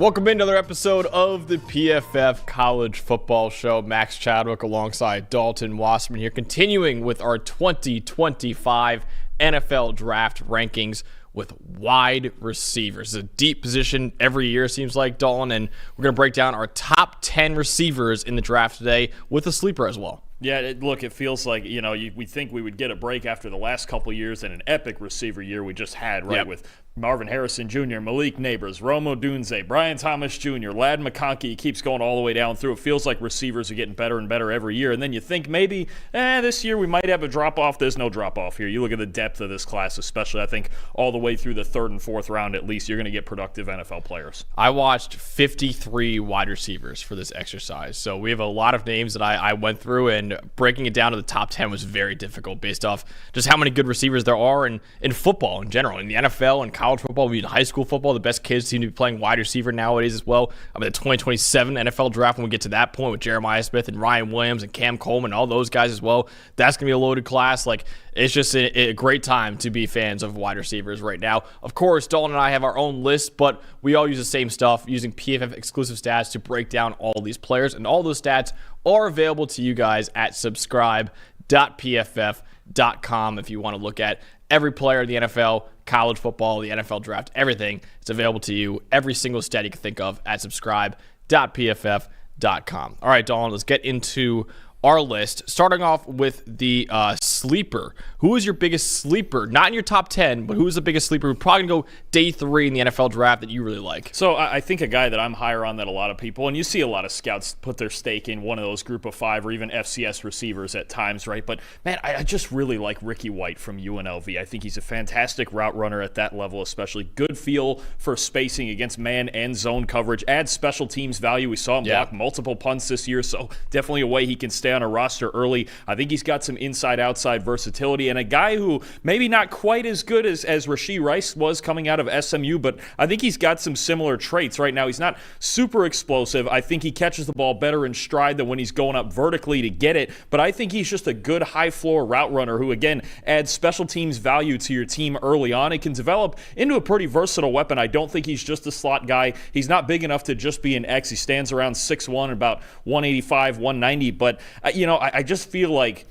Welcome to another episode of the PFF College Football Show. Max Chadwick alongside Dalton Wasserman here, continuing with our 2025 NFL Draft rankings with wide receivers. It's a deep position every year, seems like, Dalton, and we're going to break down our top 10 receivers in the draft today with a sleeper as well. Yeah, it feels like, we think we would get a break after the last couple years and an epic receiver year we just had, right, with Marvin Harrison Jr., Malik Neighbors, Rome Odunze, Brian Thomas Jr., Ladd McConkey. Keeps going all the way down through. It feels like receivers are getting better and better every year. And then you think maybe, this year we might have a drop-off. There's no drop-off here. You look at the depth of this class, especially, I think, all the way through the third and fourth round at least, you're going to get productive NFL players. I watched 53 wide receivers for this exercise. So we have a lot of names that I went through, and breaking it down to the top 10 was very difficult based off just how many good receivers there are in football in general, in the NFL and college football, in high school football. The best kids seem to be playing wide receiver nowadays as well. I mean, the 2027 NFL draft, when we get to that point with Jeremiah Smith and Ryan Williams and Cam Coleman and all those guys as well, that's going to be a loaded class. Like, it's just a great time to be fans of wide receivers right now. Of course, Dalton and I have our own list, but we all use the same stuff, using PFF exclusive stats to break down all these players, and all those stats are available to you guys at subscribe.pff.com if you want to look at every player in the NFL, college football, the NFL draft, everything. It's available to you, every single stat you can think of, at subscribe.pff.com. All right, Dalton, let's get into our list, starting off with the sleeper. Who is your biggest sleeper? Not in your top 10, but who is the biggest sleeper? We're probably going to go day 3 in the NFL draft that you really like. So I think a guy that I'm higher on than a lot of people, and you see a lot of scouts put their stake in one of those group of 5 or even FCS receivers at times, right? But, man, I just really like Ricky White from UNLV. I think he's a fantastic route runner at that level, especially. Good feel for spacing against man and zone coverage. Adds special teams value. We saw him block multiple punts this year, so definitely a way he can stay on a roster early. I think he's got some inside-outside versatility, and a guy who maybe not quite as good as Rashee Rice was coming out of SMU, but I think he's got some similar traits right now. He's not super explosive. I think he catches the ball better in stride than when he's going up vertically to get it, but I think he's just a good high-floor route runner who, again, adds special teams value to your team early on. It can develop into a pretty versatile weapon. I don't think he's just a slot guy. He's not big enough to just be an X. He stands around 6'1", about 185, 190, but I just feel like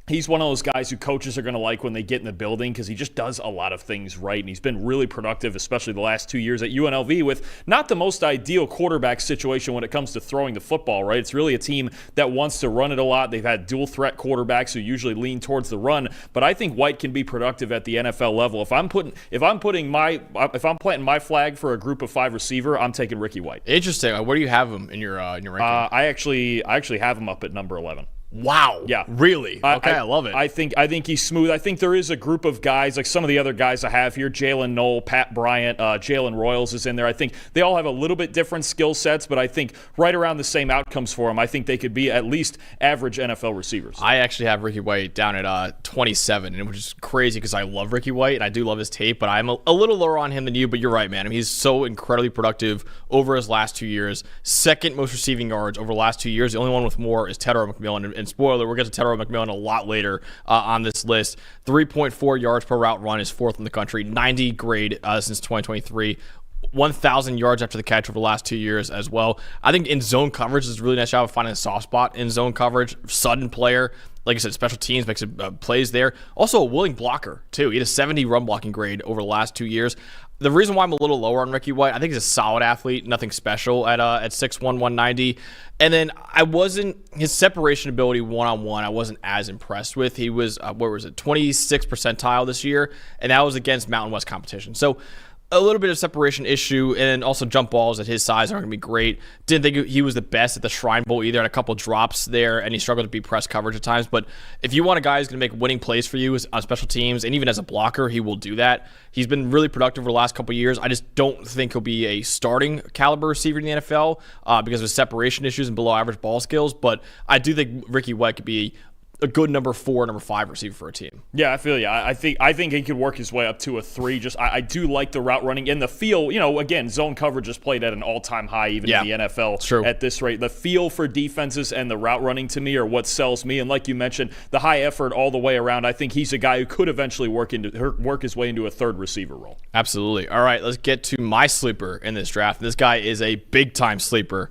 he's one of those guys who coaches are going to like when they get in the building because he just does a lot of things right, and he's been really productive, especially the last 2 years at UNLV with not the most ideal quarterback situation when it comes to throwing the football, right? It's really a team that wants to run it a lot. They've had dual-threat quarterbacks who usually lean towards the run, but I think White can be productive at the NFL level. If I'm planting my flag for a group of 5 receiver, I'm taking Ricky White. Interesting. Where do you have him in your ranking? I actually have him up at number 11. Wow. Yeah. Really? Okay, I love it. I think he's smooth. I think there is a group of guys, like some of the other guys I have here, Jaylin Noel, Pat Bryant, Jalen Royals is in there. I think they all have a little bit different skill sets, but I think right around the same outcomes for them. I think they could be at least average NFL receivers. I actually have Ricky White down at 27, which is crazy because I love Ricky White and I do love his tape, but I'm a little lower on him than you, but you're right, man. I mean, he's so incredibly productive over his last 2 years. Second most receiving yards over the last 2 years. The only one with more is Tetairoa McMillan. And spoiler, we'll get to Tetairoa McMillan a lot later on this list. 3.4 yards per route run is 4th in the country. 90 grade since 2023. 1,000 yards after the catch over the last 2 years as well. I think in zone coverage is a really nice job of finding a soft spot in zone coverage. Sudden player. Like I said, special teams makes plays there. Also a willing blocker, too. He had a 70 run blocking grade over the last 2 years. The reason why I'm a little lower on Ricky White, I think he's a solid athlete, nothing special at 6'1", 190. And then his separation ability one-on-one, I wasn't as impressed with. He was, 26th percentile this year, and that was against Mountain West competition. So a little bit of separation issue, and also jump balls at his size aren't going to be great. Didn't think he was the best at the Shrine Bowl either. Had a couple drops there, and he struggled to beat press coverage at times. But if you want a guy who's going to make winning plays for you on special teams, and even as a blocker, he will do that. He's been really productive over the last couple of years. I just don't think he'll be a starting caliber receiver in the NFL because of his separation issues and below average ball skills. But I do think Ricky White could be a good number 4, number 5 receiver for a team. Yeah, I feel you. I think he could work his way up to a 3. Just I do like the route running and the feel. Again, zone coverage is played at an all-time high even in the NFL at this rate. The feel for defenses and the route running to me are what sells me. And like you mentioned, the high effort all the way around. I think he's a guy who could eventually work his way into a 3rd receiver role. Absolutely. All right, let's get to my sleeper in this draft. This guy is a big-time sleeper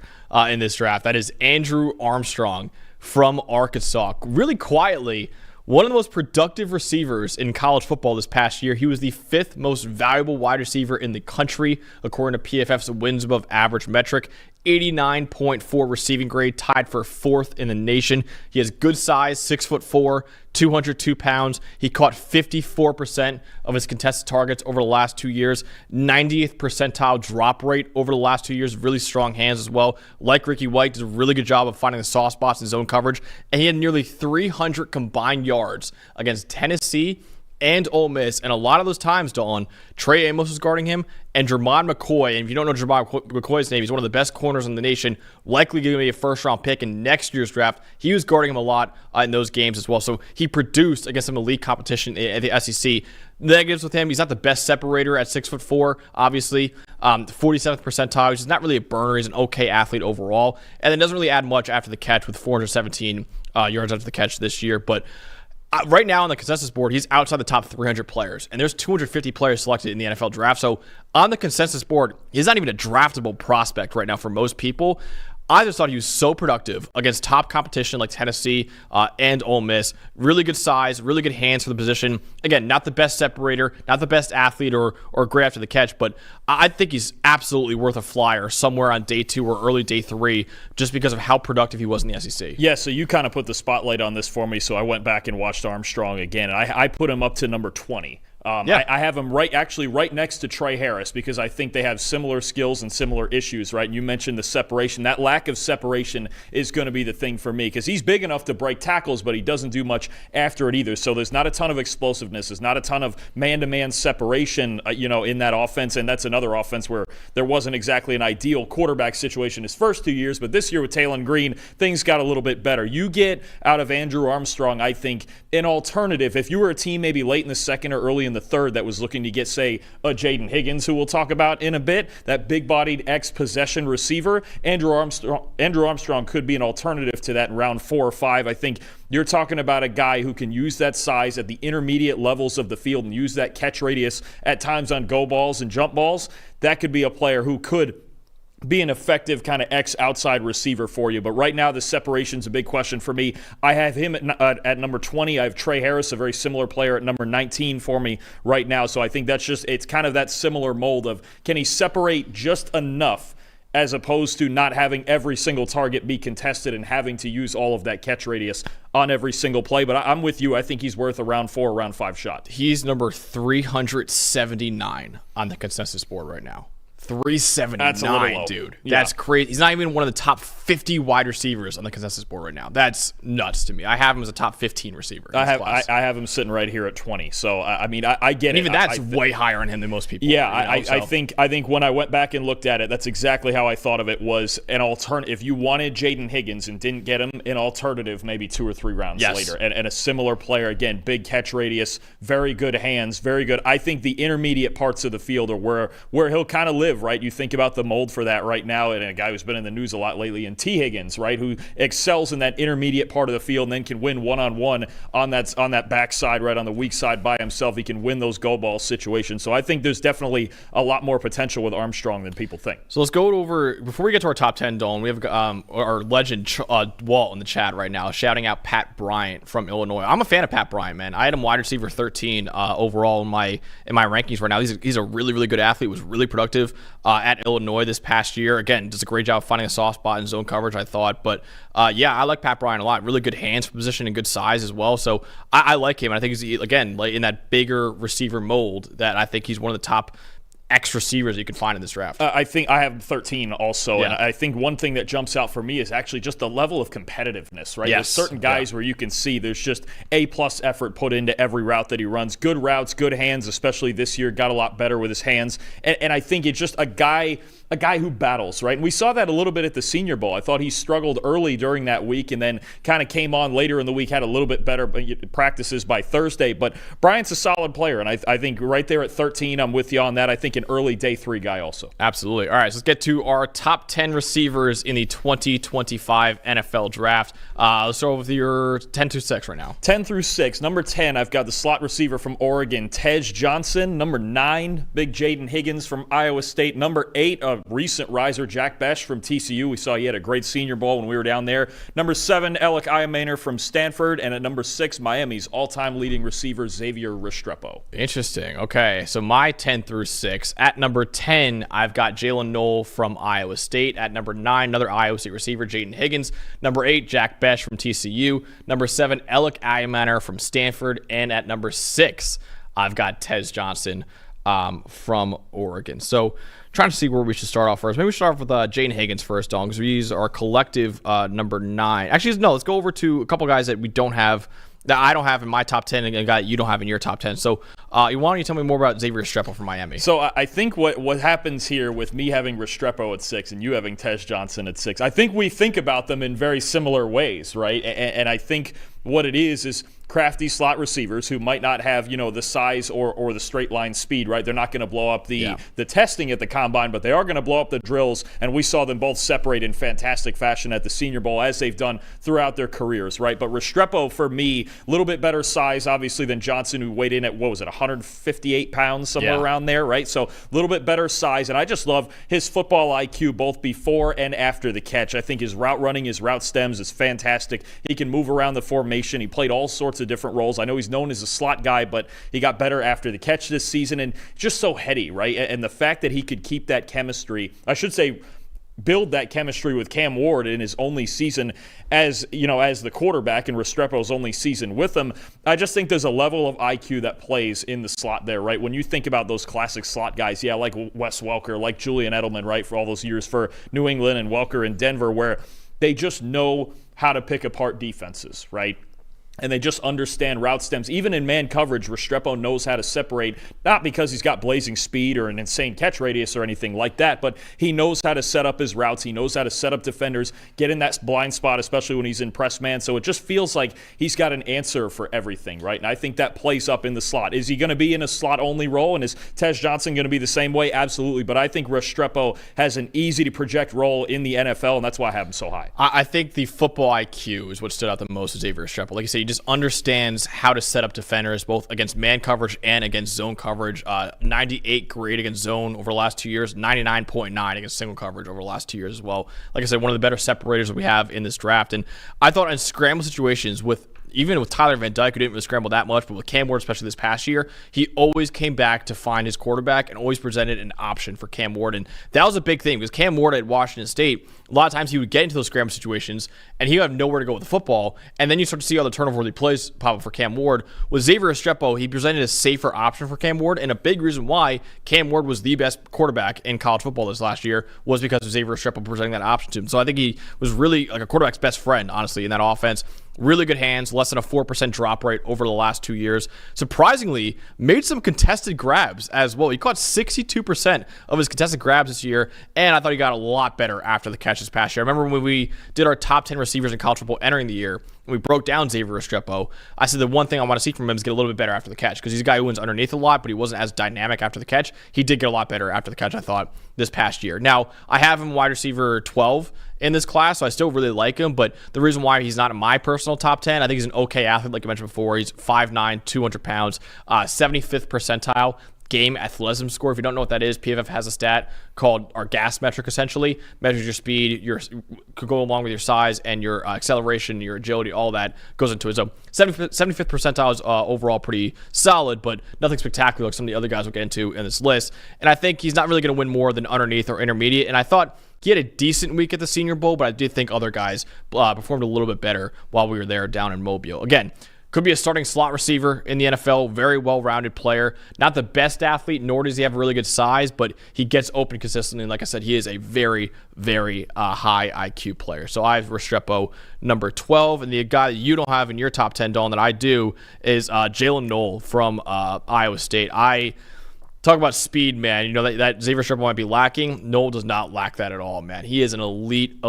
in this draft. That is Andrew Armstrong from Arkansas. Really quietly, one of the most productive receivers in college football this past year. He was the 5th most valuable wide receiver in the country, according to PFF's wins above average metric. 89.4 receiving grade, tied for 4th in the nation. He has good size, 6'4", 202 pounds. He caught 54% of his contested targets over the last 2 years. 90th percentile drop rate over the last 2 years. Really strong hands as well. Like Ricky White, does a really good job of finding the soft spots in zone coverage. And he had nearly 300 combined yards against Tennessee and Ole Miss, and a lot of those times, Dalton, Trey Amos was guarding him, and Jermon McCoy, and if you don't know Jermon McCoy's name, he's one of the best corners in the nation, likely going to be a first-round pick in next year's draft. He was guarding him a lot in those games as well, so he produced against some elite competition at the SEC. Negatives with him, he's not the best separator at 6'4", obviously. 47th percentile, he's not really a burner, he's an okay athlete overall, and then doesn't really add much after the catch with 417 yards after the catch this year, but right now on the consensus board, he's outside the top 300 players, and there's 250 players selected in the NFL draft. So on the consensus board, he's not even a draftable prospect right now for most people. I just thought he was so productive against top competition like Tennessee and Ole Miss. Really good size, really good hands for the position. Again, not the best separator, not the best athlete or great after the catch, but I think he's absolutely worth a flyer somewhere on day 2 or early day 3 just because of how productive he was in the SEC. Yeah, so you kind of put the spotlight on this for me, so I went back and watched Armstrong again, and I put him up to number 20. I have him right next to Trey Harris because I think they have similar skills and similar issues, right? And you mentioned the separation. That lack of separation is going to be the thing for me because he's big enough to break tackles, but he doesn't do much after it either. So there's not a ton of explosiveness. There's not a ton of man-to-man separation, in that offense. And that's another offense where there wasn't exactly an ideal quarterback situation his first 2 years, but this year with Taylon Green, things got a little bit better. You get out of Andrew Armstrong, I think, an alternative. If you were a team maybe late in the 2nd or early in the 3rd that was looking to get, say, a Jayden Higgins, who we'll talk about in a bit, that big-bodied ex-possession receiver, Andrew Armstrong could be an alternative to that in round 4 or 5. I think you're talking about a guy who can use that size at the intermediate levels of the field and use that catch radius at times on go balls and jump balls. That could be a player who could be an effective kind of outside receiver for you. But right now, the separation's a big question for me. I have him at number 20. I have Trey Harris, a very similar player, at number 19 for me right now. So I think it's kind of that similar mold of can he separate just enough as opposed to not having every single target be contested and having to use all of that catch radius on every single play. But I'm with you. I think he's worth a round 4, round 5 shot. He's number 379 on the consensus board right now. 379, that's a little low. Dude. Yeah. That's crazy. He's not even one of the top 50 wide receivers on the consensus board right now. That's nuts to me. I have him as a top 15 receiver. I have him sitting right here at 20. So I get and it. Even that's way higher on him than most people. Yeah, I think when I went back and looked at it, that's exactly how I thought of it. Was an alternative. If you wanted Jayden Higgins and didn't get him, an alternative maybe 2 or 3 rounds later, and a similar player again, big catch radius, very good hands, very good. I think the intermediate parts of the field are where he'll kind of live. Right, you think about the mold for that right now, and a guy who's been in the news a lot lately, and T. Higgins, right, who excels in that intermediate part of the field and then can win one-on-one on that backside, right, on the weak side by himself. He can win those go ball situations. So I think there's definitely a lot more potential with Armstrong than people think. So let's go over, before we get to our top 10, Dalton, we have our legend Walt in the chat right now shouting out Pat Bryant from Illinois. I'm a fan of Pat Bryant, man. I had him wide receiver 13 overall in my rankings right now. He's a really, really good athlete, was really productive at Illinois this past year. Again, does a great job finding a soft spot in zone coverage, I thought. But yeah, I like Pat Bryant a lot. Really good hands for position and good size as well. So I like him. And I think he's, again, like in that bigger receiver mold, that I think he's one of the top X receivers you can find in this draft. I think I have 13 also, Yeah. and I think one thing that jumps out for me is actually just the level of competitiveness, right? Yes. There's certain guys where you can see there's just A-plus effort put into every route that he runs. Good routes, good hands, especially this year, got a lot better with his hands. And I think it's just a guy who battles, right? And we saw that a little bit at the Senior Bowl. I thought he struggled early during that week and then kind of came on later in the week, had a little bit better practices by Thursday. But Bryant's a solid player, and I think right there at 13, I'm with you on that. I think an early day 3 guy also. Absolutely. All right, so let's get to our top 10 receivers in the 2025 NFL Draft. Let's start with your 10 through 6 right now. 10 through 6. Number 10, I've got the slot receiver from Oregon, Tez Johnson. Number 9, big Jayden Higgins from Iowa State. Number 8, a recent riser, Jack Bech from TCU. We saw he had a great Senior Bowl when we were down there. Number 7, Elic Ayomanor from Stanford. And at number 6, Miami's all-time leading receiver, Xavier Restrepo. Interesting. Okay, so my 10 through 6. At number 10, I've got Jaylin Noel from Iowa State. At number 9, another Iowa State receiver, Jayden Higgins. Number 8, Jack Bech from TCU. Number 7, Elic Ayomanor from Stanford. And at number 6, I've got Tez Johnson from Oregon. So trying to see where we should start off first. Maybe we should start off with Jayden Higgins first, Don, because we use our collective number 9. Actually, no, let's go over to a couple guys that we don't have, that I don't have in my top 10, and a guy you don't have in your top 10. So why don't you tell me more about Xavier Restrepo from Miami? So I think what happens here with me having Restrepo at 6 and you having Tez Johnson at 6, I think we think about them in very similar ways, right? And I think what it is crafty slot receivers who might not have, the size or the straight line speed, right? They're not going to blow up the testing at the combine, but they are going to blow up the drills, and we saw them both separate in fantastic fashion at the Senior Bowl, as they've done throughout their careers, right? But Restrepo, for me, a little bit better size, obviously, than Johnson, who weighed in at, 158 pounds, somewhere around there, right? So a little bit better size, and I just love his football IQ both before and after the catch. I think his route running, his route stems is fantastic. He can move around the formation. He played all sorts of different roles. I know he's known as a slot guy, but he got better after the catch this season, and just so heady, right? And the fact that he could keep that chemistry, I should say, build that chemistry with Cam Ward in his only season as the quarterback, and Restrepo's only season with him. I just think there's a level of IQ that plays in the slot there, right? When you think about those classic slot guys, like Wes Welker, like Julian Edelman, right, for all those years for New England, and Welker in Denver, where they just know how to pick apart defenses, right? And they just understand route stems. Even in man coverage, Restrepo knows how to separate, not because he's got blazing speed or an insane catch radius or anything like that, but he knows how to set up his routes. He knows how to set up defenders, get in that blind spot, especially when he's in press man. So it just feels like he's got an answer for everything, right? And I think that plays up in the slot. Is he going to be in a slot-only role? And is Tez Johnson going to be the same way? Absolutely. But I think Restrepo has an easy-to-project role in the NFL, and that's why I have him so high. I think the football IQ is what stood out the most with Xavier Restrepo. Like you said, he just understands how to set up defenders both against man coverage and against zone coverage. 98 grade against zone over the last 2 years, 99.9 against single coverage over the last 2 years as well. Like I said, one of the better separators that we have in this draft. And I thought in scramble situations even with Tyler Van Dyke, who didn't really scramble that much, but with Cam Ward, especially this past year, he always came back to find his quarterback and always presented an option for Cam Ward. And that was a big thing because Cam Ward at Washington State, a lot of times he would get into those scramble situations and he would have nowhere to go with the football. And then you start to see other turnover-worthy plays pop up for Cam Ward. With Xavier Restrepo, he presented a safer option for Cam Ward. And a big reason why Cam Ward was the best quarterback in college football this last year was because of Xavier Restrepo presenting that option to him. So I think he was really like a quarterback's best friend, honestly, in that offense. Really good hands, less than a 4% drop rate over the last 2 years. Surprisingly, made some contested grabs as well. He caught 62% of his contested grabs this year, and I thought he got a lot better after the catch this past year. I remember when we did our top 10 receivers in college football entering the year, and we broke down Xavier Restrepo, I said the one thing I want to see from him is get a little bit better after the catch, because he's a guy who wins underneath a lot, but he wasn't as dynamic after the catch. He did get a lot better after the catch, I thought, this past year. Now, I have him wide receiver 12 in this class, so I still really like him, but the reason why he's not in my personal top 10, I think he's an okay athlete, like I mentioned before. He's 5'9", 200 pounds, 75th percentile game athleticism score. If you don't know what that is, PFF has a stat called our gas metric, essentially. Measures your speed, could go along with your size, and your acceleration, your agility, all that goes into it. So 75th percentile is overall pretty solid, but nothing spectacular like some of the other guys we'll get into in this list. And I think he's not really going to win more than underneath or intermediate, and I thought he had a decent week at the Senior Bowl, but I did think other guys performed a little bit better while we were there down in Mobile. Again, Could be a starting slot receiver in the NFL. Very well-rounded player. Not the best athlete, nor does he have really good size, but he gets open consistently. And like I said, he is a very, very high IQ player. So I have Restrepo number 12. And the guy that you don't have in your top 10, Dalton, that I do is Jaylin Noel from Iowa State. Talk about speed, man. You know, that Xavier Restrepo might be lacking. Noel does not lack that at all, man. He is an elite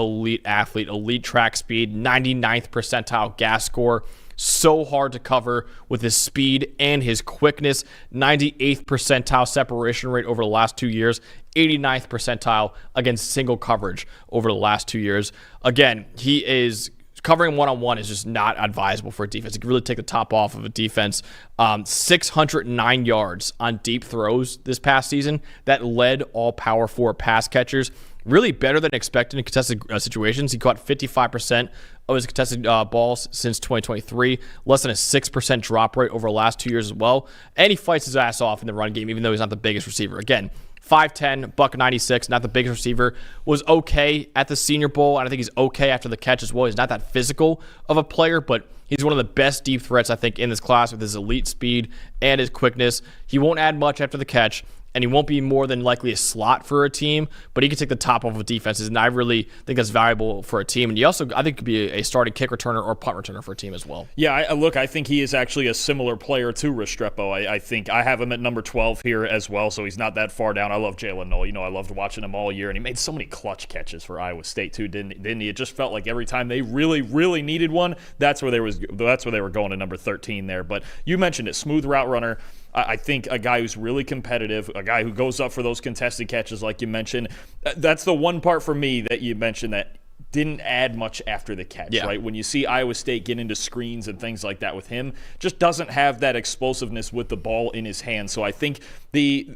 athlete, elite track speed, 99th percentile gas score. So hard to cover with his speed and his quickness. 98th percentile separation rate over the last 2 years. 89th percentile against single coverage over the last 2 years. Again, he is covering one-on-one is just not advisable for a defense. It can really take the top off of a defense. 609 yards on deep throws this past season. That led all Power 4 pass catchers. Really better than expected in contested situations. He caught 55% of his contested balls since 2023. Less than a 6% drop rate over the last 2 years as well. And he fights his ass off in the run game, even though he's not the biggest receiver. Again, 5'10", $196, not the biggest receiver. Was okay at the Senior Bowl, and I think he's okay after the catch as well. He's not that physical of a player, but he's one of the best deep threats, I think, in this class with his elite speed and his quickness. He won't add much after the catch, and he won't be more than likely a slot for a team, but he can take the top off of defenses, and I really think that's valuable for a team. And he also, I think, could be a starting kick returner or punt returner for a team as well. Yeah, I think he is actually a similar player to Restrepo. I think I have him at number 12 here as well, so he's not that far down. I love Jaylin Noel. You know, I loved watching him all year, and he made so many clutch catches for Iowa State too, didn't he? It just felt like every time they really, really needed one, that's where they were going to number 13 there. But you mentioned it, smooth route runner. I think a guy who's really competitive, a guy who goes up for those contested catches like you mentioned. That's the one part for me that you mentioned that didn't add much after the catch, right? When you see Iowa State get into screens and things like that with him, just doesn't have that explosiveness with the ball in his hand. So I think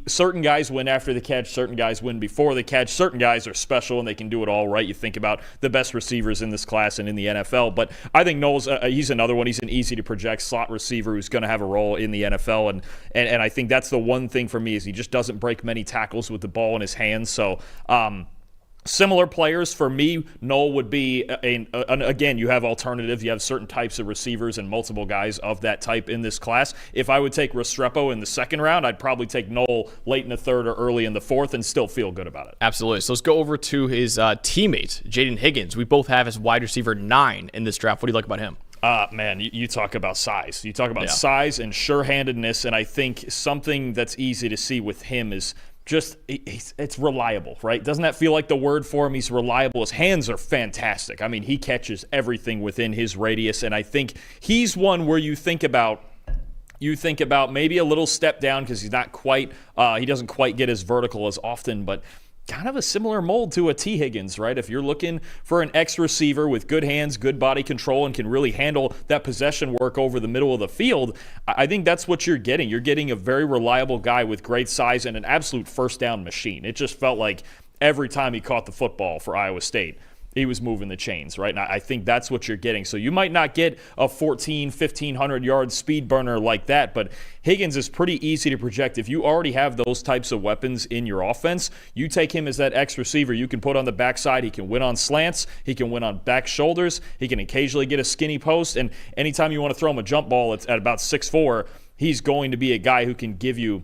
certain guys win after the catch, certain guys win before the catch, certain guys are special and they can do it all right. You think about the best receivers in this class and in the NFL, but I think Noel's he's another one. He's an easy to project slot receiver who's going to have a role in the NFL, and I think that's the one thing for me is he just doesn't break many tackles with the ball in his hands. So similar players for me, Noel would be, again, you have alternatives. You have certain types of receivers and multiple guys of that type in this class. If I would take Restrepo in the second round, I'd probably take Noel late in the third or early in the fourth and still feel good about it. Absolutely. So let's go over to his teammate, Jayden Higgins. We both have his wide receiver 9 in this draft. What do you like about him? Man, you talk about size. You talk about size and sure-handedness, and I think something that's easy to see with him is just it's reliable, right? Doesn't that feel like the word for him? He's reliable. His hands are fantastic. I mean, he catches everything within his radius, and I think he's one where you think about maybe a little step down because he's not quite he doesn't quite get as vertical as often, but kind of a similar mold to a T. Higgins, right? If you're looking for an X receiver with good hands, good body control, and can really handle that possession work over the middle of the field, I think that's what you're getting. You're getting a very reliable guy with great size and an absolute first down machine. It just felt like every time he caught the football for Iowa State, he was moving the chains, right? And I think that's what you're getting. So you might not get a 1,500-yard speed burner like that, but Higgins is pretty easy to project. If you already have those types of weapons in your offense, you take him as that X receiver you can put on the backside. He can win on slants. He can win on back shoulders. He can occasionally get a skinny post. And anytime you want to throw him a jump ball at about 6'4", he's going to be a guy who can give you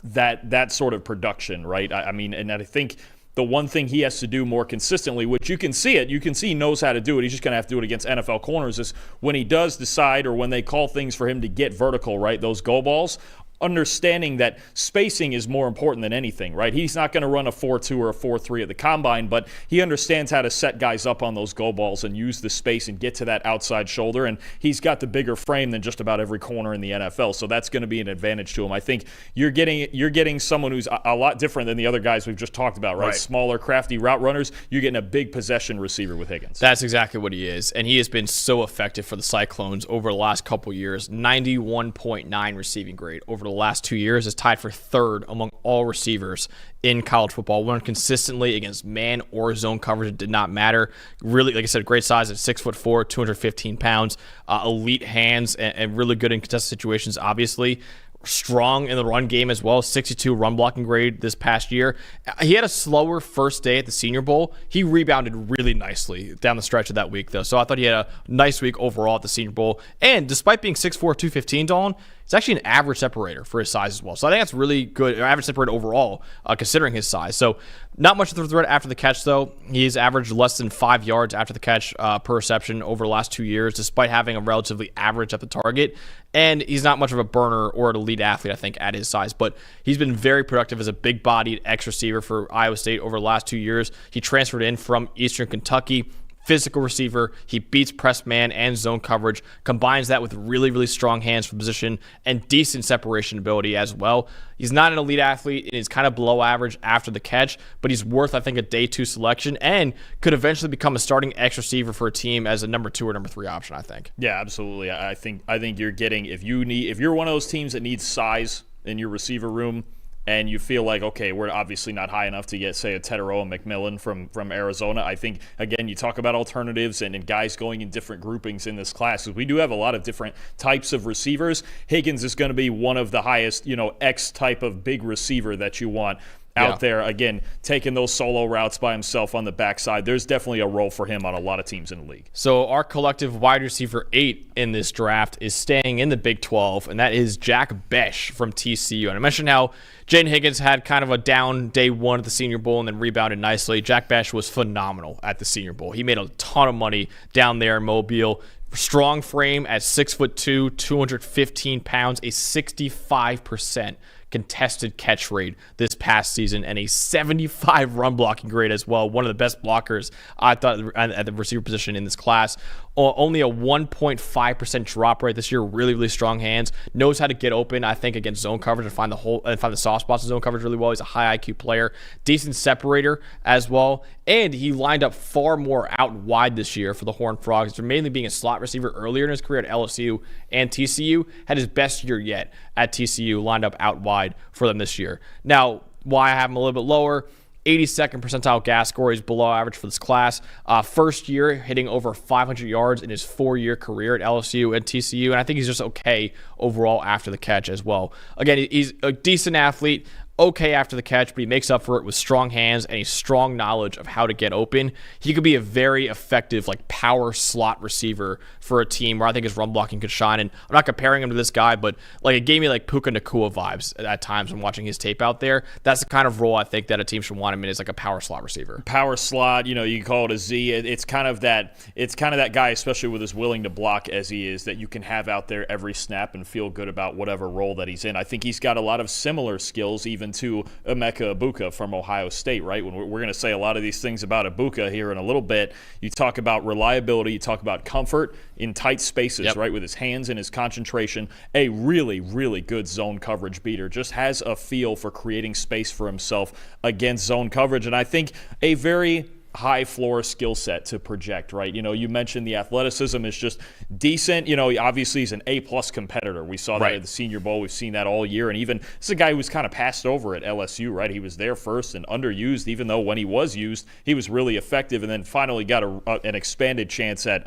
that sort of production, right? I mean, and I think the one thing he has to do more consistently, which you can see he knows how to do it. He's just going to have to do it against NFL corners, is when he does decide or when they call things for him to get vertical, right, those go balls, understanding that spacing is more important than anything, right? He's not going to run a 4.2 or a 4.3 at the combine, but he understands how to set guys up on those go balls and use the space and get to that outside shoulder, and he's got the bigger frame than just about every corner in the NFL, so that's going to be an advantage to him. I think you're getting someone who's a lot different than the other guys we've just talked about, right? Smaller, crafty route runners. You're getting a big possession receiver with Higgins. That's exactly what he is, and he has been so effective for the Cyclones over the last couple years. 91.9 receiving grade over the last 2 years, is tied for third among all receivers in college football. Won consistently against man or zone coverage. It did not matter. Really, like I said, great size at 6'4", 215 pounds, elite hands, and really good in contested situations, obviously. strong in the run game as well. 62 run blocking grade this past year. He had a slower first day at the Senior Bowl. He rebounded really nicely down the stretch of that week, though. So I thought he had a nice week overall at the Senior Bowl. And despite being 6'4", 215, Dalton, it's actually an average separator for his size as well. So I think that's really good, average separator overall, considering his size. So not much of the threat after the catch, though. He's averaged less than 5 yards after the catch per reception over the last 2 years, despite having a relatively average at the target. And he's not much of a burner or an elite athlete, I think, at his size. But he's been very productive as a big-bodied X receiver for Iowa State over the last 2 years. He transferred in from Eastern Kentucky. Physical receiver. He beats press man and zone coverage, combines that with really, really strong hands for position and decent separation ability as well. He's not an elite athlete, and he's kind of below average after the catch, but he's worth, I think, a day 2 selection and could eventually become a starting X receiver for a team as a number 2 or number 3 option, I think. Yeah, absolutely. I think you're getting, if you're one of those teams that needs size in your receiver room, and you feel like, okay, we're obviously not high enough to get, say, a Tetairoa McMillan from Arizona. I think, again, you talk about alternatives and guys going in different groupings in this class. We do have a lot of different types of receivers. Higgins is going to be one of the highest, X type of big receiver that you want out there, again, taking those solo routes by himself on the backside. There's definitely a role for him on a lot of teams in the league. So our collective wide receiver 8 in this draft is staying in the Big 12, and that is Jack Bech from TCU. And I mentioned how Jayden Higgins had kind of a down day 1 at the Senior Bowl and then rebounded nicely. Jack Bech was phenomenal at the Senior Bowl. He made a ton of money down there in Mobile. Strong frame at 6'2", 215 pounds, a 65% contested catch rate this past season, and a 75 run blocking grade as well. One of the best blockers, I thought, at the receiver position in this class. Only a 1.5% drop rate this year. Really, really strong hands. Knows how to get open, I think, against zone coverage and find the soft spots in zone coverage really well. He's a high IQ player. Decent separator as well. And he lined up far more out wide this year for the Horned Frogs. After mainly being a slot receiver earlier in his career at LSU and TCU, had his best year yet at TCU, lined up out wide for them this year. Now, why I have him a little bit lower, 82nd percentile gas score. He's below average for this class. First year hitting over 500 yards in his 4-year career at LSU and TCU, and I think he's just okay overall after the catch as well. Again, he's a decent athlete. Okay after the catch, but he makes up for it with strong hands and a strong knowledge of how to get open. He could be a very effective, power slot receiver for a team where I think his run blocking could shine. And I'm not comparing him to this guy, but it gave me Puka Nacua vibes at times when watching his tape out there. That's the kind of role I think that a team should want him in, is a power slot receiver. Power slot, you can call it a Z. It's kind of that guy, especially with as willing to block as he is, that you can have out there every snap and feel good about whatever role that he's in. I think he's got a lot of similar skills, even to Emeka Egbuka from Ohio State, right? When we're going to say a lot of these things about Egbuka here in a little bit, you talk about reliability, you talk about comfort in tight spaces, right? With his hands and his concentration, a really, really good zone coverage beater. Just has a feel for creating space for himself against zone coverage. And I think a very high floor skill set to project, right? You mentioned the athleticism is just decent. Obviously he's an A-plus competitor. We saw that at the Senior Bowl. We've seen that all year. And even this is a guy who was kind of passed over at LSU, right? He was there first and underused, even though when he was used, he was really effective, and then finally got an expanded chance at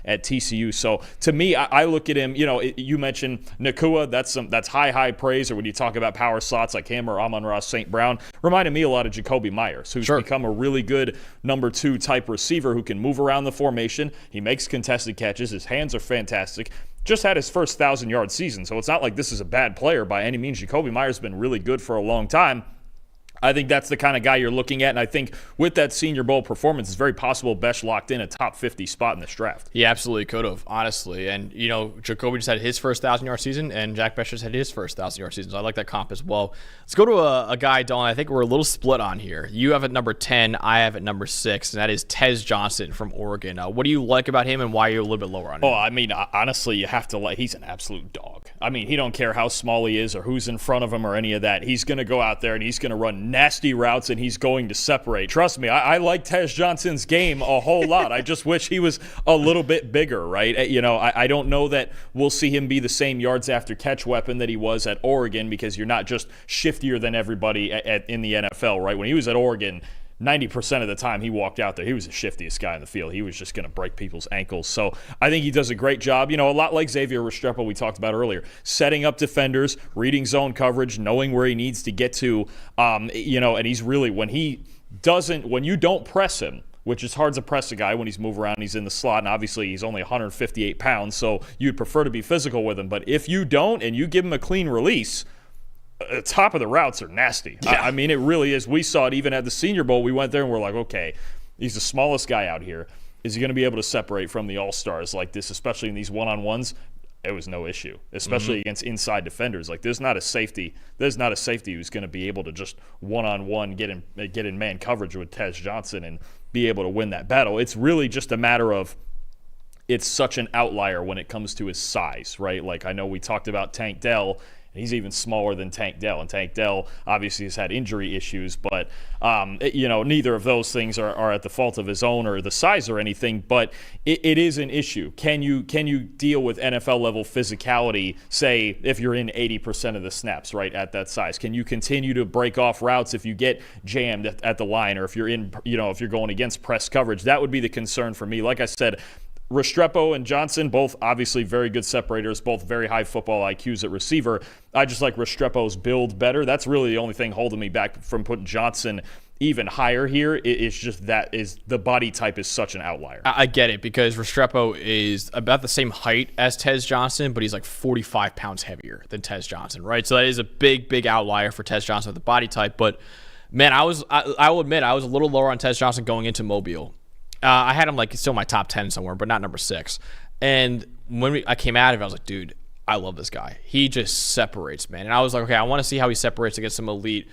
TCU. So to me, I look at him, you mentioned Nacua, that's high praise. Or when you talk about power slots like him or Amon-Ra St. Brown, reminded me a lot of Jakobi Meyers, who's become a really good number 2 type receiver who can move around the formation. He makes contested catches. His hands are fantastic. Just had his first 1,000-yard season, so it's not like this is a bad player by any means. Jakobi Meyers has been really good for a long time. I think that's the kind of guy you're looking at, and I think with that Senior Bowl performance, it's very possible Bech locked in a top 50 spot in this draft. He absolutely could have, honestly. And, Jakobi just had his first 1,000-yard season, and Jack Bech just had his first 1,000-yard season, so I like that comp as well. Let's go to a guy, Dalton, I think we're a little split on here. You have at number 10, I have at number 6, and that is Tez Johnson from Oregon. What do you like about him, and why are you a little bit lower on him? Oh, I mean, honestly, you have to he's an absolute dog. I mean, he don't care how small he is or who's in front of him or any of that. He's going to go out there, and he's going to run nasty routes, and he's going to separate. Trust me, I like Tez Johnson's game a whole lot. I just wish he was a little bit bigger, right? I don't know that we'll see him be the same yards after catch weapon that he was at Oregon, because you're not just shiftier than everybody in the NFL, right? When he was at Oregon, 90% of the time he walked out there, he was the shiftiest guy in the field. He was just going to break people's ankles. So I think he does a great job. A lot like Xavier Restrepo we talked about earlier, setting up defenders, reading zone coverage, knowing where he needs to get to. And he's really, when you don't press him, which is hard to press a guy when he's moving around, he's in the slot, and obviously he's only 158 pounds, so you'd prefer to be physical with him. But if you don't and you give him a clean release, top of the routes are nasty. Yeah. I mean, it really is. We saw it even at the Senior Bowl. We went there and we're like, okay, he's the smallest guy out here. Is he going to be able to separate from the all-stars like this, especially in these one-on-ones? It was no issue, especially against inside defenders. Like, there's not a safety who's going to be able to just one-on-one get in man coverage with Tez Johnson and be able to win that battle. It's really just a matter of, it's such an outlier when it comes to his size, right? Like, I know we talked about Tank Dell. He's even smaller than Tank Dell, and Tank Dell obviously has had injury issues, but neither of those things are at the fault of his own or the size or anything. But it is an issue. Can you deal with NFL level physicality? Say if you're in 80% of the snaps, right, at that size, can you continue to break off routes if you get jammed at the line, or if you're if you're going against press coverage? That would be the concern for me. Like I said, Restrepo and Johnson, both obviously very good separators, both very high football IQs at receiver. I just like Restrepo's build better. That's really the only thing holding me back from putting Johnson even higher here. It's just that is the body type is such an outlier. I get it, because Restrepo is about the same height as Tez Johnson, but he's like 45 pounds heavier than Tez Johnson, right? So that is a big outlier for Tez Johnson with the body type. But man, I will admit I was a little lower on Tez Johnson going into Mobile. I had him like still in my top 10 somewhere, but not number 6. And when I came out of it, I was like, dude, I love this guy. He just separates, man. And I was like, okay, I want to see how he separates against some elite,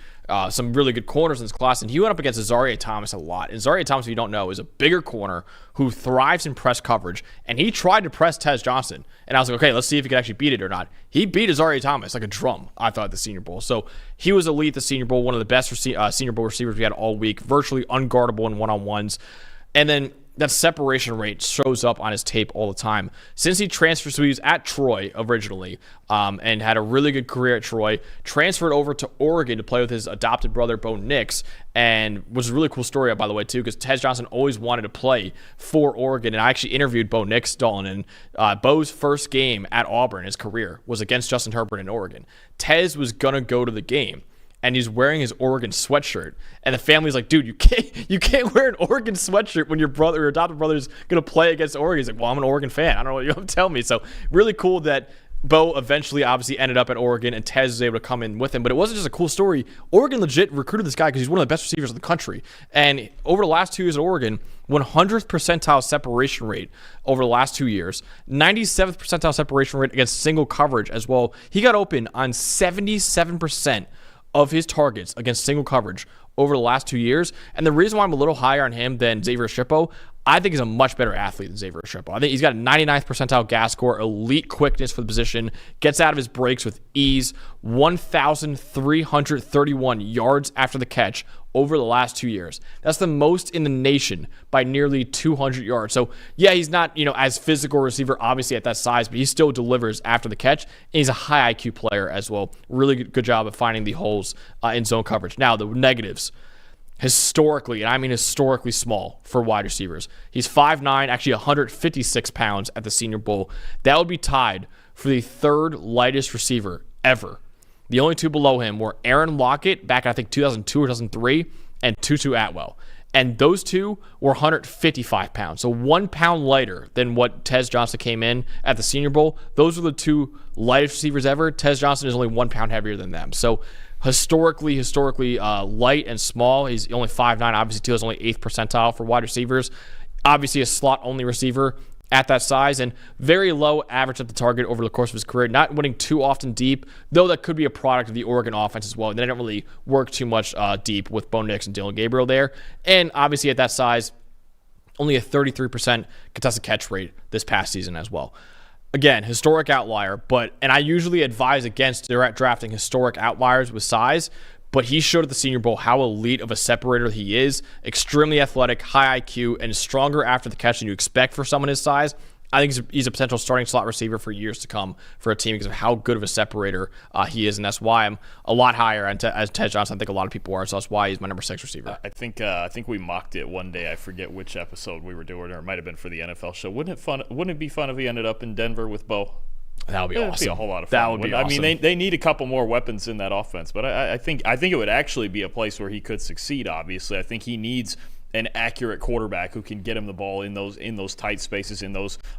some really good corners in this class. And he went up against Xavier Thomas a lot. And Xavier Thomas, if you don't know, is a bigger corner who thrives in press coverage. And he tried to press Tez Johnson. And I was like, okay, let's see if he can actually beat it or not. He beat Xavier Thomas like a drum, I thought, at the Senior Bowl. So he was elite at the Senior Bowl, one of the best Senior Bowl receivers we had all week, virtually unguardable in one-on-ones. And then that separation rate shows up on his tape all the time. Since he transferred, so he was at Troy originally and had a really good career at Troy, transferred over to Oregon to play with his adopted brother, Bo Nix, and was a really cool story, by the way, too, because Tez Johnson always wanted to play for Oregon, and I actually interviewed Bo Nix, Dalton, and Bo's first game at Auburn, his career, was against Justin Herbert in Oregon. Tez was going to go to the game, and he's wearing his Oregon sweatshirt. And the family's like, dude, you can't wear an Oregon sweatshirt when your adopted brother's going to play against Oregon. He's like, well, I'm an Oregon fan. I don't know what you're going to tell me. So really cool that Bo eventually obviously ended up at Oregon and Tez was able to come in with him. But it wasn't just a cool story. Oregon legit recruited this guy because he's one of the best receivers in the country. And over the last 2 years at Oregon, 100th percentile separation rate over the last 2 years, 97th percentile separation rate against single coverage as well. He got open on 77% of his targets against single coverage over the last 2 years. And the reason why I'm a little higher on him than Xavier Restrepo, I think he's a much better athlete than Xavier Restrepo. I think he's got a 99th percentile gas score, elite quickness for the position, gets out of his breaks with ease, 1,331 yards after the catch over the last 2 years. That's the most in the nation by nearly 200 yards. So yeah, he's not, as physical receiver, obviously at that size, but he still delivers after the catch. And he's a high IQ player as well. Really good job of finding the holes in zone coverage. Now, the negatives. Historically, and I mean historically small for wide receivers. He's 5'9", actually 156 pounds at the Senior Bowl. That would be tied for the third lightest receiver ever. The only two below him were Aaron Lockett back in, I think, 2002 or 2003, and Tutu Atwell. And those two were 155 pounds, so 1 pound lighter than what Tez Johnson came in at the Senior Bowl. Those are the two lightest receivers ever. Tez Johnson is only 1 pound heavier than them. So historically light and small. He's only 5'9", obviously, too. Is only 8th percentile for wide receivers. Obviously, a slot-only receiver at that size, and very low average at the target over the course of his career. Not winning too often deep, though that could be a product of the Oregon offense as well. They didn't really work too much deep with Bo Nix and Dylan Gabriel there. And obviously, at that size, only a 33% contested catch rate this past season as well. Again, historic outlier, and I usually advise against drafting historic outliers with size, but he showed at the Senior Bowl how elite of a separator he is, extremely athletic, high IQ, and stronger after the catch than you expect for someone his size. I think he's a potential starting slot receiver for years to come for a team because of how good of a separator he is, and that's why I'm a lot higher as Tez Johnson. I think a lot of people are, so that's why he's my number 6 receiver. I think we mocked it one day. I forget which episode we were doing, or it might have been for the NFL show. Wouldn't it be fun if he ended up in Denver with Bo? That would be awesome. It'd be a whole lot of fun. That would be awesome. I mean, they need a couple more weapons in that offense, but I think it would actually be a place where he could succeed. Obviously, I think he needs an accurate quarterback who can get him the ball in those tight spaces,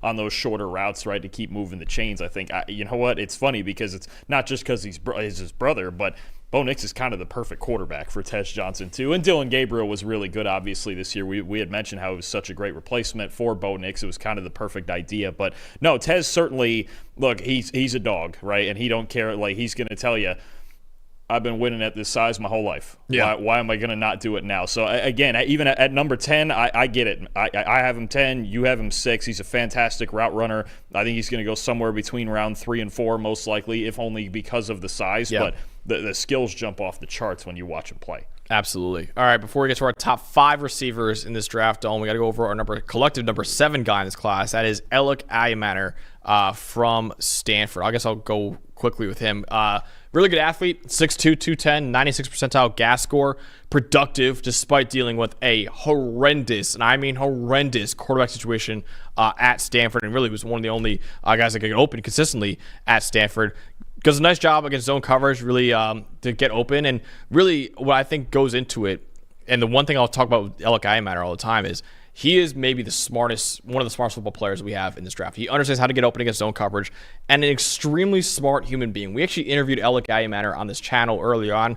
on those shorter routes, right, to keep moving the chains. I think you know what? It's funny because it's not just because he's his brother, but Bo Nix is kind of the perfect quarterback for Tez Johnson too. And Dylan Gabriel was really good, obviously, this year. We had mentioned how it was such a great replacement for Bo Nix. It was kind of the perfect idea. But no, Tez certainly, look, he's a dog, right? And he don't care. Like, he's going to tell you, I've been winning at this size my whole life. Yeah. Why am I going to not do it now? So, again, even at number 10, I get it. I have him 10. You have him 6. He's a fantastic route runner. I think he's going to go somewhere between round 3 and 4, most likely, if only because of the size. Yeah. But the skills jump off the charts when you watch him play. Absolutely. All right, before we get to our top 5 receivers in this draft, Dalton, we got to go over our collective number 7 guy in this class. That is Elic Ayomanor from Stanford. I guess I'll go quickly with him. Really good athlete, 6'2", 210, 96th percentile gas score. Productive despite dealing with a horrendous, and I mean horrendous, quarterback situation at Stanford, and really was one of the only guys that could get open consistently at Stanford. Does a nice job against zone coverage, really to get open, and really what I think goes into it, and the one thing I'll talk about with Elic Ayomanor all the time is he is maybe one of the smartest football players we have in this draft. He understands how to get open against zone coverage, and an extremely smart human being. We actually interviewed Elic Ayomanor on this channel early on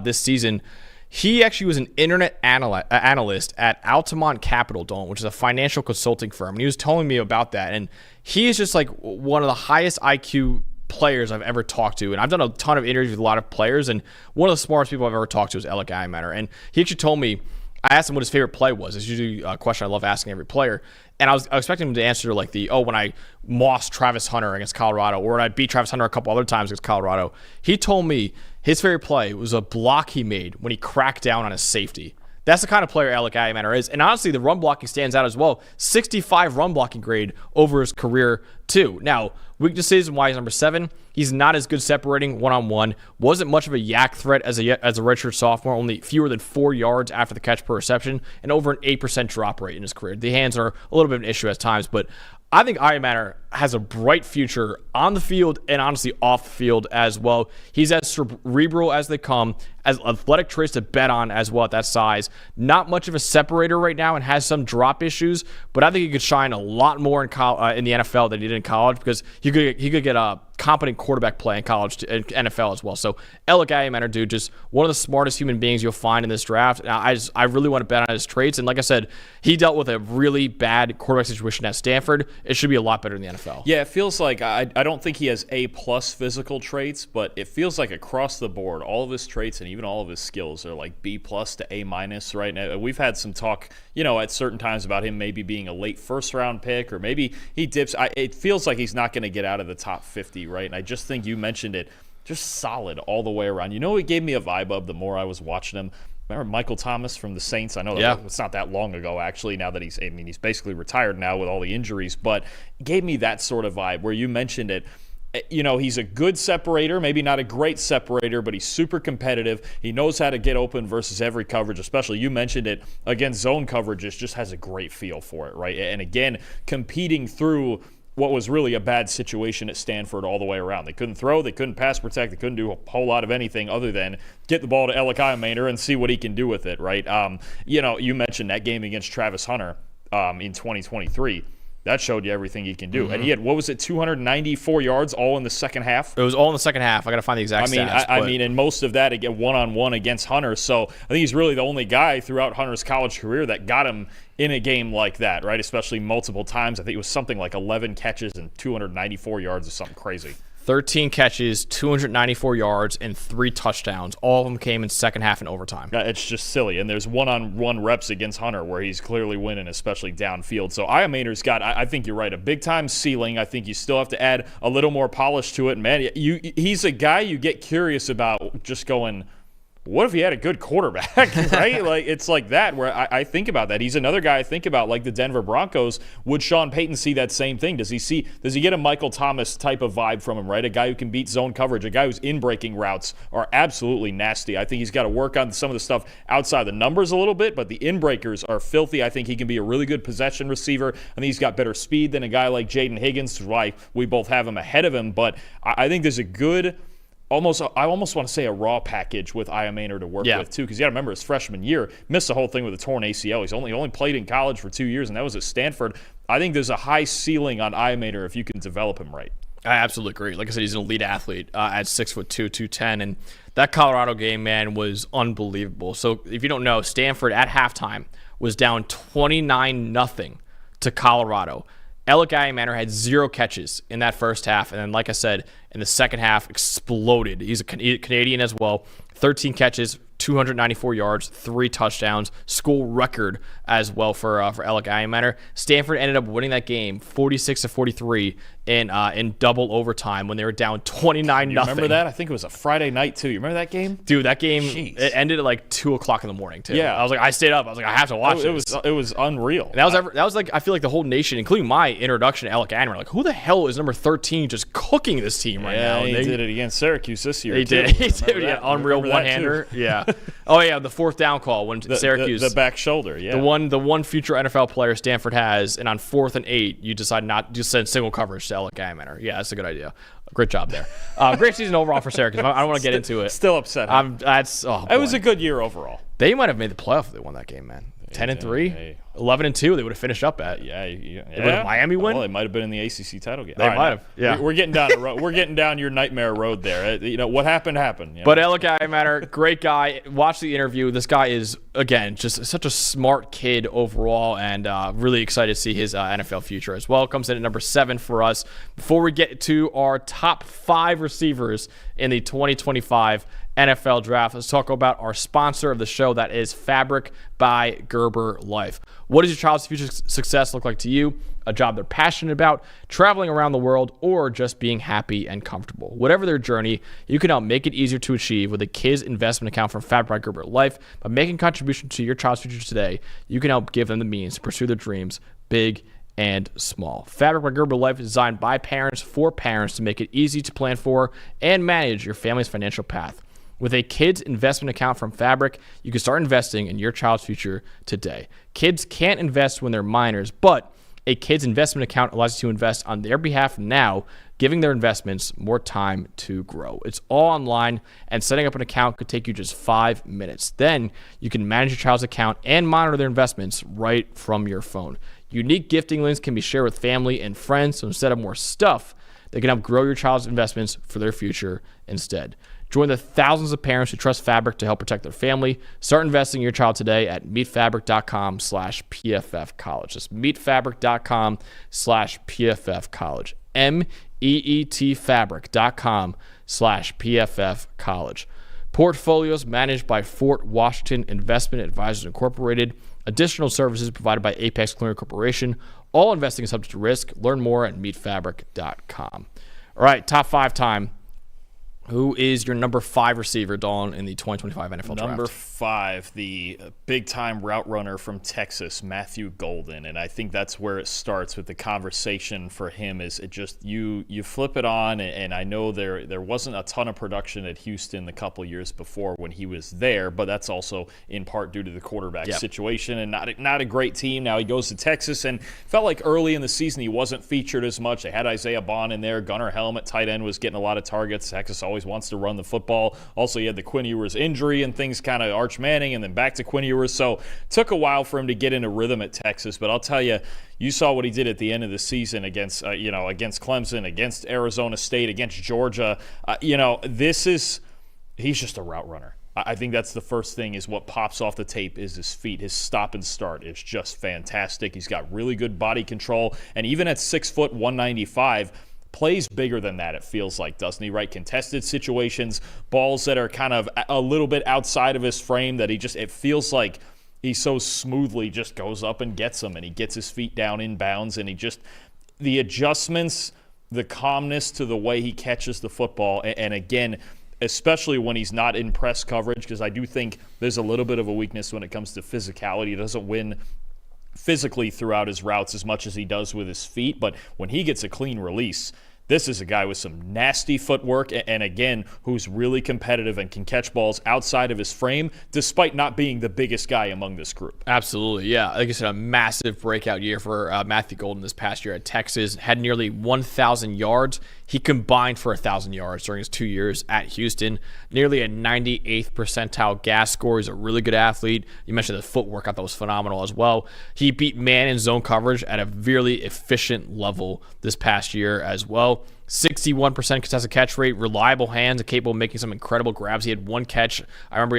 this season. He actually was an internet analyst at Altamont Capital, which is a financial consulting firm, and he was telling me about that, and he is just like one of the highest IQ players I've ever talked to, and I've done a ton of interviews with a lot of players, and one of the smartest people I've ever talked to is Elic Ayomanor, and he actually told me, I asked him what his favorite play was. It's usually a question I love asking every player, and I was expecting him to answer like when I mossed Travis Hunter against Colorado, or when I beat Travis Hunter a couple other times against Colorado. He told me his favorite play was a block he made when he cracked down on a safety. That's the kind of player Elic Ayomanor is. And honestly, the run blocking stands out as well. 65 run blocking grade over his career, too. Now, weaknesses and why he's number 7. He's not as good separating one-on-one. Wasn't much of a yak threat as a redshirt sophomore. Only fewer than 4 yards after the catch per reception. And over an 8% drop rate in his career. The hands are a little bit of an issue at times. But I think Ayomanor has a bright future on the field and honestly off the field as well. He's as cerebral as they come, as athletic traits to bet on as well at that size. Not much of a separator right now and has some drop issues, but I think he could shine a lot more in the NFL than he did in college because he could get a competent quarterback play in college and NFL as well. So Elic Ayomanor, dude, just one of the smartest human beings you'll find in this draft. And I really want to bet on his traits. And like I said, he dealt with a really bad quarterback situation at Stanford. It should be a lot better in the NFL. Yeah, it feels like I don't think he has A+ physical traits, but it feels like across the board, all of his traits and even all of his skills are like B+ to A- right now. We've had some talk, at certain times about him maybe being a late first-round pick, or maybe he dips. It feels like he's not going to get out of the top 50, right? And I just think you mentioned it, just solid all the way around. It gave me a vibe of the more I was watching him. Remember Michael Thomas from the Saints? I know it's not that long ago, actually, now that he's basically retired now with all the injuries, but it gave me that sort of vibe where you mentioned it. He's a good separator, maybe not a great separator, but he's super competitive. He knows how to get open versus every coverage, especially you mentioned it against zone coverages, just has a great feel for it, right? And again, competing through what was really a bad situation at Stanford all the way around. They couldn't throw, they couldn't pass protect, they couldn't do a whole lot of anything other than get the ball to Elic Ayomanor and see what he can do with it, right? You mentioned that game against Travis Hunter in 2023. That showed you everything he can do. Mm-hmm. And he had, 294 yards all in the second half? It was all in the second half. I got to find the exact stats. And most of that, again, one-on-one against Hunter. So I think he's really the only guy throughout Hunter's college career that got him in a game like that, right? Especially multiple times. I think it was something like 11 catches and 294 yards or something crazy. 13 catches, 294 yards, and 3 touchdowns. All of them came in second half and overtime. It's just silly. And there's one-on-one reps against Hunter where he's clearly winning, especially downfield. So Ayomanor's got, I think you're right, a big-time ceiling. I think you still have to add a little more polish to it. Man, he's a guy you get curious about just going, what if he had a good quarterback, right? Like, it's like that where I think about that. He's another guy I think about, like the Denver Broncos. Would Sean Payton see that same thing? Does he get a Michael Thomas type of vibe from him, right? A guy who can beat zone coverage, a guy whose in-breaking routes are absolutely nasty. I think he's got to work on some of the stuff outside the numbers a little bit, but the in-breakers are filthy. I think he can be a really good possession receiver. I think he's got better speed than a guy like Jayden Higgins, which is why we both have him ahead of him. But I think there's a good, I almost want to say a raw package with Ayomanor to work with too, because you got to remember his freshman year missed the whole thing with a torn ACL. He's only played in college for 2 years, and that was at Stanford. I think there's a high ceiling on Ayomanor if you can develop him right. I absolutely agree. Like I said, he's an elite athlete at 6'2", 210, and that Colorado game, man, was unbelievable. So if you don't know, Stanford at halftime was down 29-0 to Colorado. Elic Ayomanor had 0 catches in that first half, and then, like I said, in the second half, exploded. He's a Canadian as well. 13 catches, 294 yards, 3 touchdowns, school record as well for Elic Ayomanor. Stanford ended up winning that game 46-43 in double overtime when they were down 29-0. You remember that? I think it was a Friday night too. You remember that game? Dude, that game it ended at like 2:00 in the morning too. Yeah, I stayed up. I was like, I have to watch this. It was unreal. And that was like, I feel like the whole nation, including my introduction to Elic Ayomanor, like, who the hell is number 13 just cooking this team right now? He did it against Syracuse this year. He did. Yeah, unreal one-hander. Yeah. Oh yeah, the fourth down call when Syracuse the back shoulder. Yeah. The one future NFL player Stanford has, and on 4th and 8, you decide not to send single coverage to Elic Ayomanor. Yeah, that's a good idea. Great job there. Great season overall for Syracuse. I don't want to get into it. Still upset. It was a good year overall. They might have made the playoff if they won that game, man. 10-3, 11-2. They would have finished up at. Yeah. Would Miami win? Well, they might have been in the ACC title game. They might have. Yeah. We're getting down. We're getting down your nightmare road there. What happened happened. But Elic Ayomanor, great guy. Watch the interview. This guy is, again, just such a smart kid overall, and really excited to see his NFL future as well. Comes in at number 7 for us. Before we get to our top 5 receivers in the 2025 NFL Draft, let's talk about our sponsor of the show, that is Fabric by Gerber Life. What does your child's future success look like to you? A job they're passionate about, traveling around the world, or just being happy and comfortable? Whatever their journey, you can help make it easier to achieve with a kids investment account from Fabric by Gerber Life. By making contributions to your child's future today, you can help give them the means to pursue their dreams, big and small. Fabric by Gerber Life is designed by parents for parents to make it easy to plan for and manage your family's financial path. With a kids investment account from Fabric, you can start investing in your child's future today. Kids can't invest when they're minors, but a kids investment account allows you to invest on their behalf now, giving their investments more time to grow. It's all online, and setting up an account could take you just 5 minutes. Then you can manage your child's account and monitor their investments right from your phone. Unique gifting links can be shared with family and friends, so instead of more stuff, they can help grow your child's investments for their future instead. Join the thousands of parents who trust Fabric to help protect their family. Start investing in your child today at meetfabric.com/PFFcollege. That's meetfabric.com/PFFcollege. meetfabric.com/PFFcollege. Portfolios managed by Fort Washington Investment Advisors Incorporated. Additional services provided by Apex Clearing Corporation. All investing is subject to risk. Learn more at meetfabric.com. All right, top 5 time. Who is your number 5 receiver, Dalton, in the 2025 NFL Draft? Number 5, the big-time route runner from Texas, Matthew Golden. And I think that's where it starts with the conversation for him. Is it just you flip it on, and I know there wasn't a ton of production at Houston the couple years before when he was there, but that's also in part due to the quarterback situation and not a great team. Now he goes to Texas, and felt like early in the season he wasn't featured as much. They had Isaiah Bond in there. Gunnar Helm at tight end was getting a lot of targets. Texas always wants to run the football. Also, he had the Quinn Ewers injury and things kind of Arch Manning and then back to Quinn Ewers. So took a while for him to get into rhythm at Texas. But I'll tell you, you saw what he did at the end of the season against Clemson, against Arizona State, against Georgia. He's just a route runner. I think that's the first thing is what pops off the tape is his feet. His stop and start is just fantastic. He's got really good body control. And even at 6 foot 195, plays bigger than that, it feels like, doesn't he, right? Contested situations, balls that are kind of a little bit outside of his frame that it feels like he so smoothly just goes up and gets them, and he gets his feet down in bounds, and the adjustments, the calmness to the way he catches the football, and again, especially when he's not in press coverage, because I do think there's a little bit of a weakness when it comes to physicality. He doesn't win physically throughout his routes as much as he does with his feet, but when he gets a clean release, this is a guy with some nasty footwork and again, who's really competitive and can catch balls outside of his frame despite not being the biggest guy among this group. Absolutely, yeah. Like I said, a massive breakout year for Matthew Golden this past year at Texas. Had nearly 1,000 yards. He combined for 1,000 yards during his 2 years at Houston. Nearly a 98th percentile gas score. He's a really good athlete. You mentioned the footwork. I thought was phenomenal as well. He beat man and zone coverage at a really efficient level this past year as well. 61% contested catch rate, reliable hands, capable of making some incredible grabs. He had one catch. I remember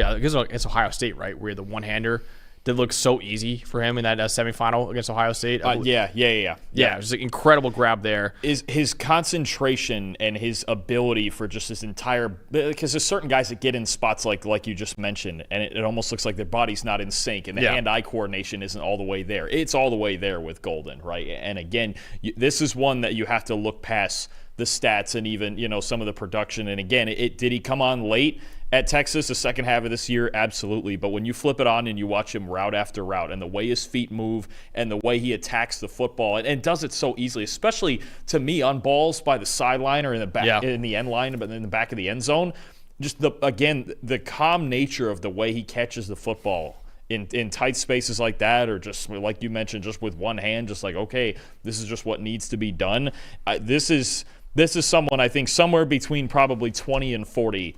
it's Ohio State, right, where the one-hander did look so easy for him in that semifinal against Ohio State. Yeah. It was an incredible grab there. Is his concentration and his ability for just his entire, because there's certain guys that get in spots like you just mentioned, and it almost looks like their body's not in sync, and the hand-eye coordination isn't all the way there. It's all the way there with Golden, right? And again, this is one that you have to look past the stats and even some of the production. And again, did he come on late at Texas the second half of this year? Absolutely. But when you flip it on and you watch him route after route and the way his feet move and the way he attacks the football and does it so easily, especially to me on balls by the sideline or in the back in the end line, but in the back of the end zone, just the calm nature of the way he catches the football in tight spaces like that, or just like you mentioned, just with one hand, just like, okay, this is just what needs to be done. This is someone I think somewhere between probably 20 and 40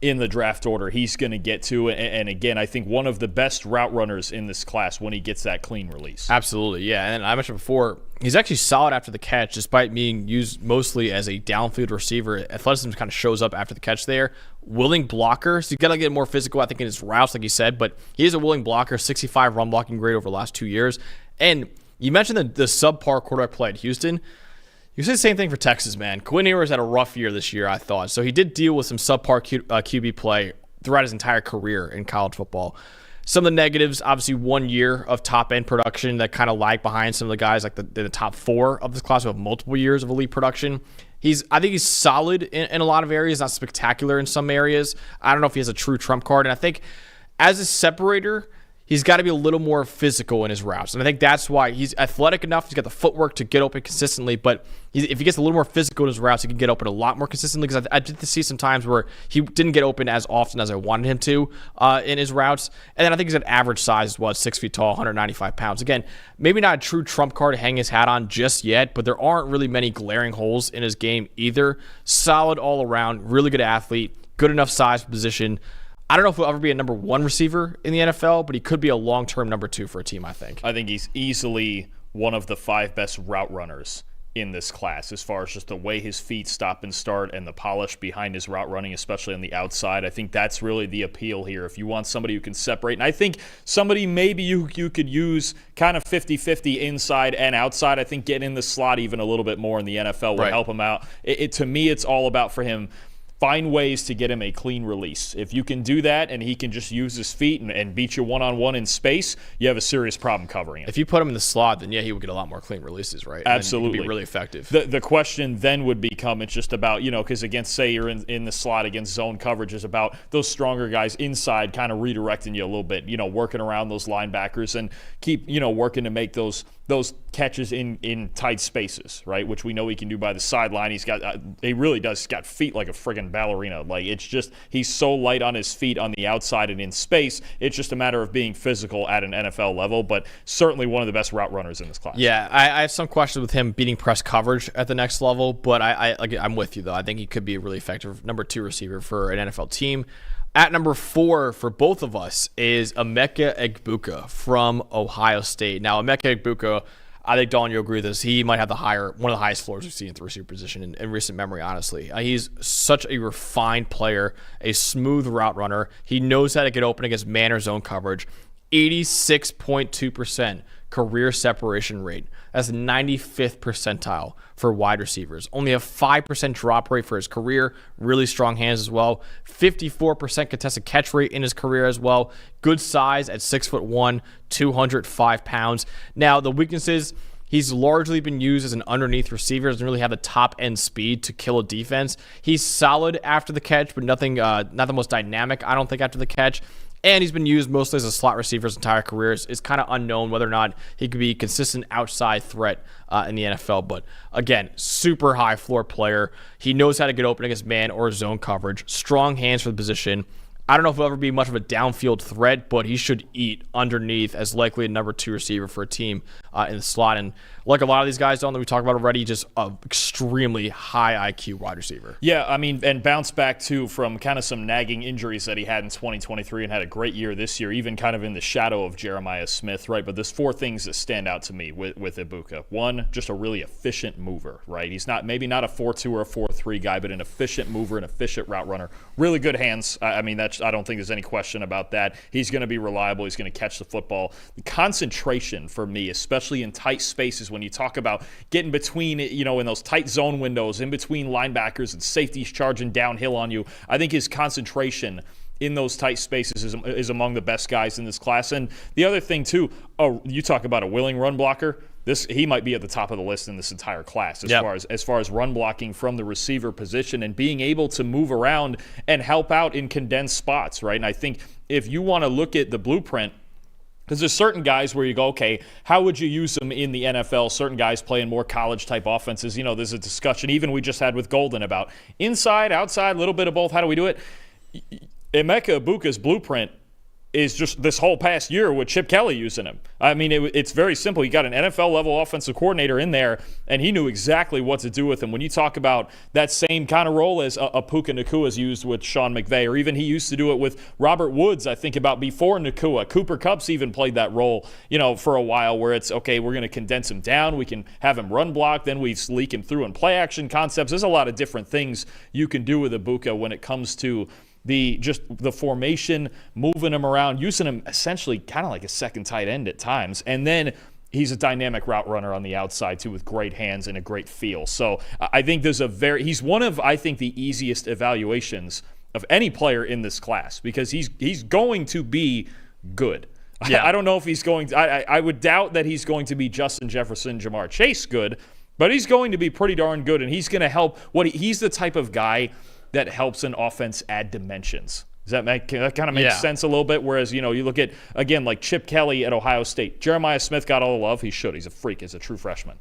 in the draft order he's going to get to. And again, I think one of the best route runners in this class when he gets that clean release. Absolutely, yeah. And I mentioned before, he's actually solid after the catch, despite being used mostly as a downfield receiver. Athleticism kind of shows up after the catch there. Willing blocker, so he's got to get more physical, I think, in his routes, like you said. But he is a willing blocker, 65 run blocking grade over the last 2 years. And you mentioned the subpar quarterback play at Houston. You say the same thing for Texas, man. Quinn Ewers had a rough year this year, I thought. So he did deal with some subpar QB play throughout his entire career in college football. Some of the negatives, obviously 1 year of top-end production that kind of lagged behind some of the guys like the top 4 of this class who have multiple years of elite production. I think he's solid in a lot of areas, not spectacular in some areas. I don't know if he has a true trump card. And I think as a separator, he's got to be a little more physical in his routes. And I think that's why he's athletic enough. He's got the footwork to get open consistently. But if he gets a little more physical in his routes, he can get open a lot more consistently. Because I did see some times where he didn't get open as often as I wanted him to in his routes. And then I think he's at average size as well, 6 feet tall, 195 pounds. Again, maybe not a true trump card to hang his hat on just yet, but there aren't really many glaring holes in his game either. Solid all around, really good athlete, good enough size for position. I don't know if he'll ever be a number 1 receiver in the NFL, but he could be a long-term number 2 for a team, I think. I think he's easily one of the 5 best route runners in this class as far as just the way his feet stop and start and the polish behind his route running, especially on the outside. I think that's really the appeal here. If you want somebody who can separate, and I think somebody maybe you could use kind of 50-50 inside and outside. I think getting in the slot even a little bit more in the NFL will help him out. To me, it's all about for him, find ways to get him a clean release. If you can do that and he can just use his feet and beat you one-on-one in space, you have a serious problem covering it. If you put him in the slot, then he would get a lot more clean releases, right? Absolutely. He'd be really effective. The question then would become, it's just about, because against, say you're in the slot against zone coverage, is about those stronger guys inside kind of redirecting you a little bit, working around those linebackers and keep, working to make those catches in tight spaces, right? Which we know he can do by the sideline. He really does. He's got feet like a friggin' ballerina. Like, it's just, he's so light on his feet on the outside and in space. It's just a matter of being physical at an NFL level, but certainly one of the best route runners in this class. Yeah, I have some questions with him beating press coverage at the next level, but I'm with you, though. I think he could be a really effective number 2 receiver for an NFL team. At number 4 for both of us is Emeka Egbuka from Ohio State. Now, Emeka Egbuka, I think, Dalton, you'll agree with this. He might have one of the highest floors we've seen at the receiver position in recent memory, honestly. He's such a refined player, a smooth route runner. He knows how to get open against man or zone coverage. 86.2% career separation rate. That's 95th percentile for wide receivers. Only a 5% drop rate for his career. Really strong hands as well. 54% contested catch rate in his career as well. Good size at 6'1", 205 pounds. Now, the weaknesses, He's largely been used as an underneath receiver. Doesn't really have the top end speed to kill a defense. He's solid after the catch, but not the most dynamic, I don't think, after the catch. And he's been used mostly as a slot receiver his entire career. It's kind of unknown whether or not he could be a consistent outside threat in the NFL. But again, super high floor player. He knows how to get open against man or zone coverage. Strong hands for the position. I don't know if he'll ever be much of a downfield threat, but he should eat underneath as likely a number 2 receiver for a team in the slot. And like a lot of these guys that we talked about already, just an extremely high IQ wide receiver. Yeah, I mean, and bounced back, too, from kind of some nagging injuries that he had in 2023 and had a great year this year, even kind of in the shadow of Jeremiah Smith, right? But there's 4 things that stand out to me with Egbuka. 1, just a really efficient mover, right? He's maybe not a 4-2 or a 4-3 guy, but an efficient mover, an efficient route runner. Really good hands. I mean, I don't think there's any question about that. He's going to be reliable. He's going to catch the football. The concentration for me, especially in tight spaces, when you talk about getting between, in those tight zone windows, in between linebackers and safeties charging downhill on you, I think his concentration in those tight spaces is among the best guys in this class. And the other thing, too, you talk about a willing run blocker. He might be at the top of the list in this entire class as far as run blocking from the receiver position and being able to move around and help out in condensed spots, right? And I think if you want to look at the blueprint, because there's certain guys where you go, okay, how would you use them in the NFL? Certain guys playing more college-type offenses. There's a discussion even we just had with Golden about inside, outside, a little bit of both. How do we do it? Emeka Egbuka's blueprint is just this whole past year with Chip Kelly using him. I mean, it's very simple. You got an NFL-level offensive coordinator in there, and he knew exactly what to do with him. When you talk about that same kind of role as Puka Nacua's used with Sean McVay, or even he used to do it with Robert Woods, I think about before Nacua. Cooper Kupp's even played that role, for a while where it's, okay, we're going to condense him down. We can have him run block. Then we leak him through in play-action concepts. There's a lot of different things you can do with Egbuka when it comes to the formation, moving him around, using him essentially kind of like a second tight end at times. And then he's a dynamic route runner on the outside, too, with great hands and a great feel. So I think he's one of, I think, the easiest evaluations of any player in this class because he's going to be good. Yeah. I don't know if he's going to, I would doubt that he's going to be Justin Jefferson, Jamar Chase good, but he's going to be pretty darn good, and he's going to help. He's the type of guy that helps an offense add dimensions. Does that kind of make sense a little bit? Whereas, you look at, again, like Chip Kelly at Ohio State. Jeremiah Smith got all the love. He should. He's a freak. He's a true freshman.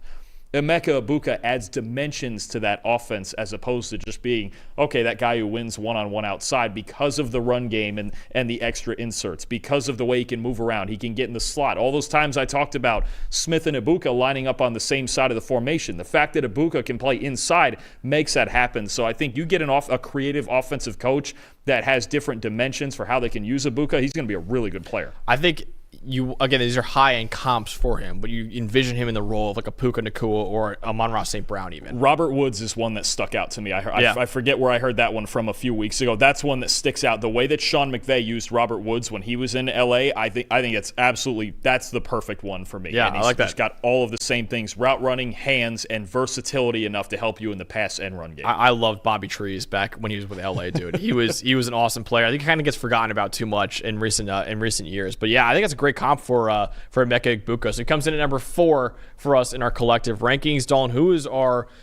Emeka Egbuka adds dimensions to that offense as opposed to just being, okay, that guy who wins one-on-one outside because of the run game and the extra inserts, because of the way he can move around. He can get in the slot. All those times I talked about Smith and Egbuka lining up on the same side of the formation. The fact that Egbuka can play inside makes that happen. So I think you get a creative offensive coach that has different dimensions for how they can use Egbuka, he's going to be a really good player. I think these are high-end comps for him, but you envision him in the role of like a Puka Nacua or a Amon-Ra St. Brown even. Robert Woods is one that stuck out to me. I forget where I heard that one from a few weeks ago. That's one that sticks out. The way that Sean McVay used Robert Woods when he was in L.A., I think that's the perfect one for me. Yeah, and I like that. He's got all of the same things, route running, hands, and versatility enough to help you in the pass and run game. I loved Bobby Trees back when he was with L.A., dude. He was an awesome player. I think he kind of gets forgotten about too much in recent years. But yeah, I think that's a great comp for Emeka Egbuka. So he comes in at number 4 for us in our collective rankings. Dalton, who is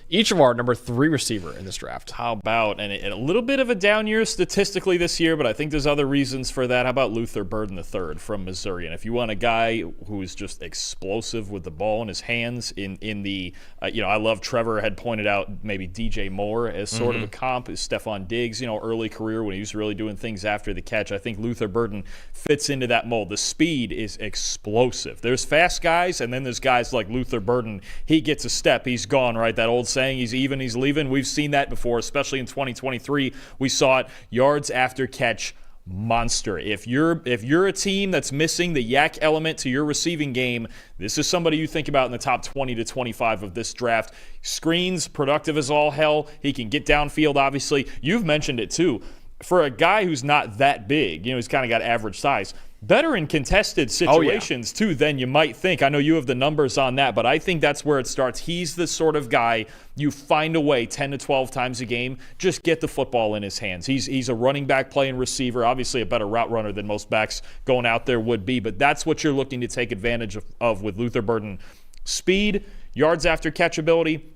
each of our number 3 receiver in this draft? How about, and a little bit of a down year statistically this year, but I think there's other reasons for that. How about Luther Burden III from Missouri? And if you want a guy who is just explosive with the ball in his hands in the, I love Trevor had pointed out maybe DJ Moore as sort of a comp, as Stephon Diggs, early career when he was really doing things after the catch. I think Luther Burden fits into that mold. The speed is explosive. There's fast guys, and then there's guys like Luther Burden. He gets a step, he's gone, right? That old saying, he's even, he's leaving. We've seen that before, especially in 2023. We saw it, yards after catch, monster. If you're a team that's missing the yak element to your receiving game, this is somebody you think about in the top 20 to 25 of this draft. Screens, productive as all hell. He can get downfield, obviously. You've mentioned it too. For a guy who's not that big, he's kind of got average size, better in contested situations too than you might think. I know you have the numbers on that, but I think that's where it starts. He's the sort of guy you find a way 10 to 12 times a game, just get the football in his hands. He's a running back playing receiver, obviously a better route runner than most backs going out there would be, but that's what you're looking to take advantage of with Luther Burden. Speed, yards after catch ability,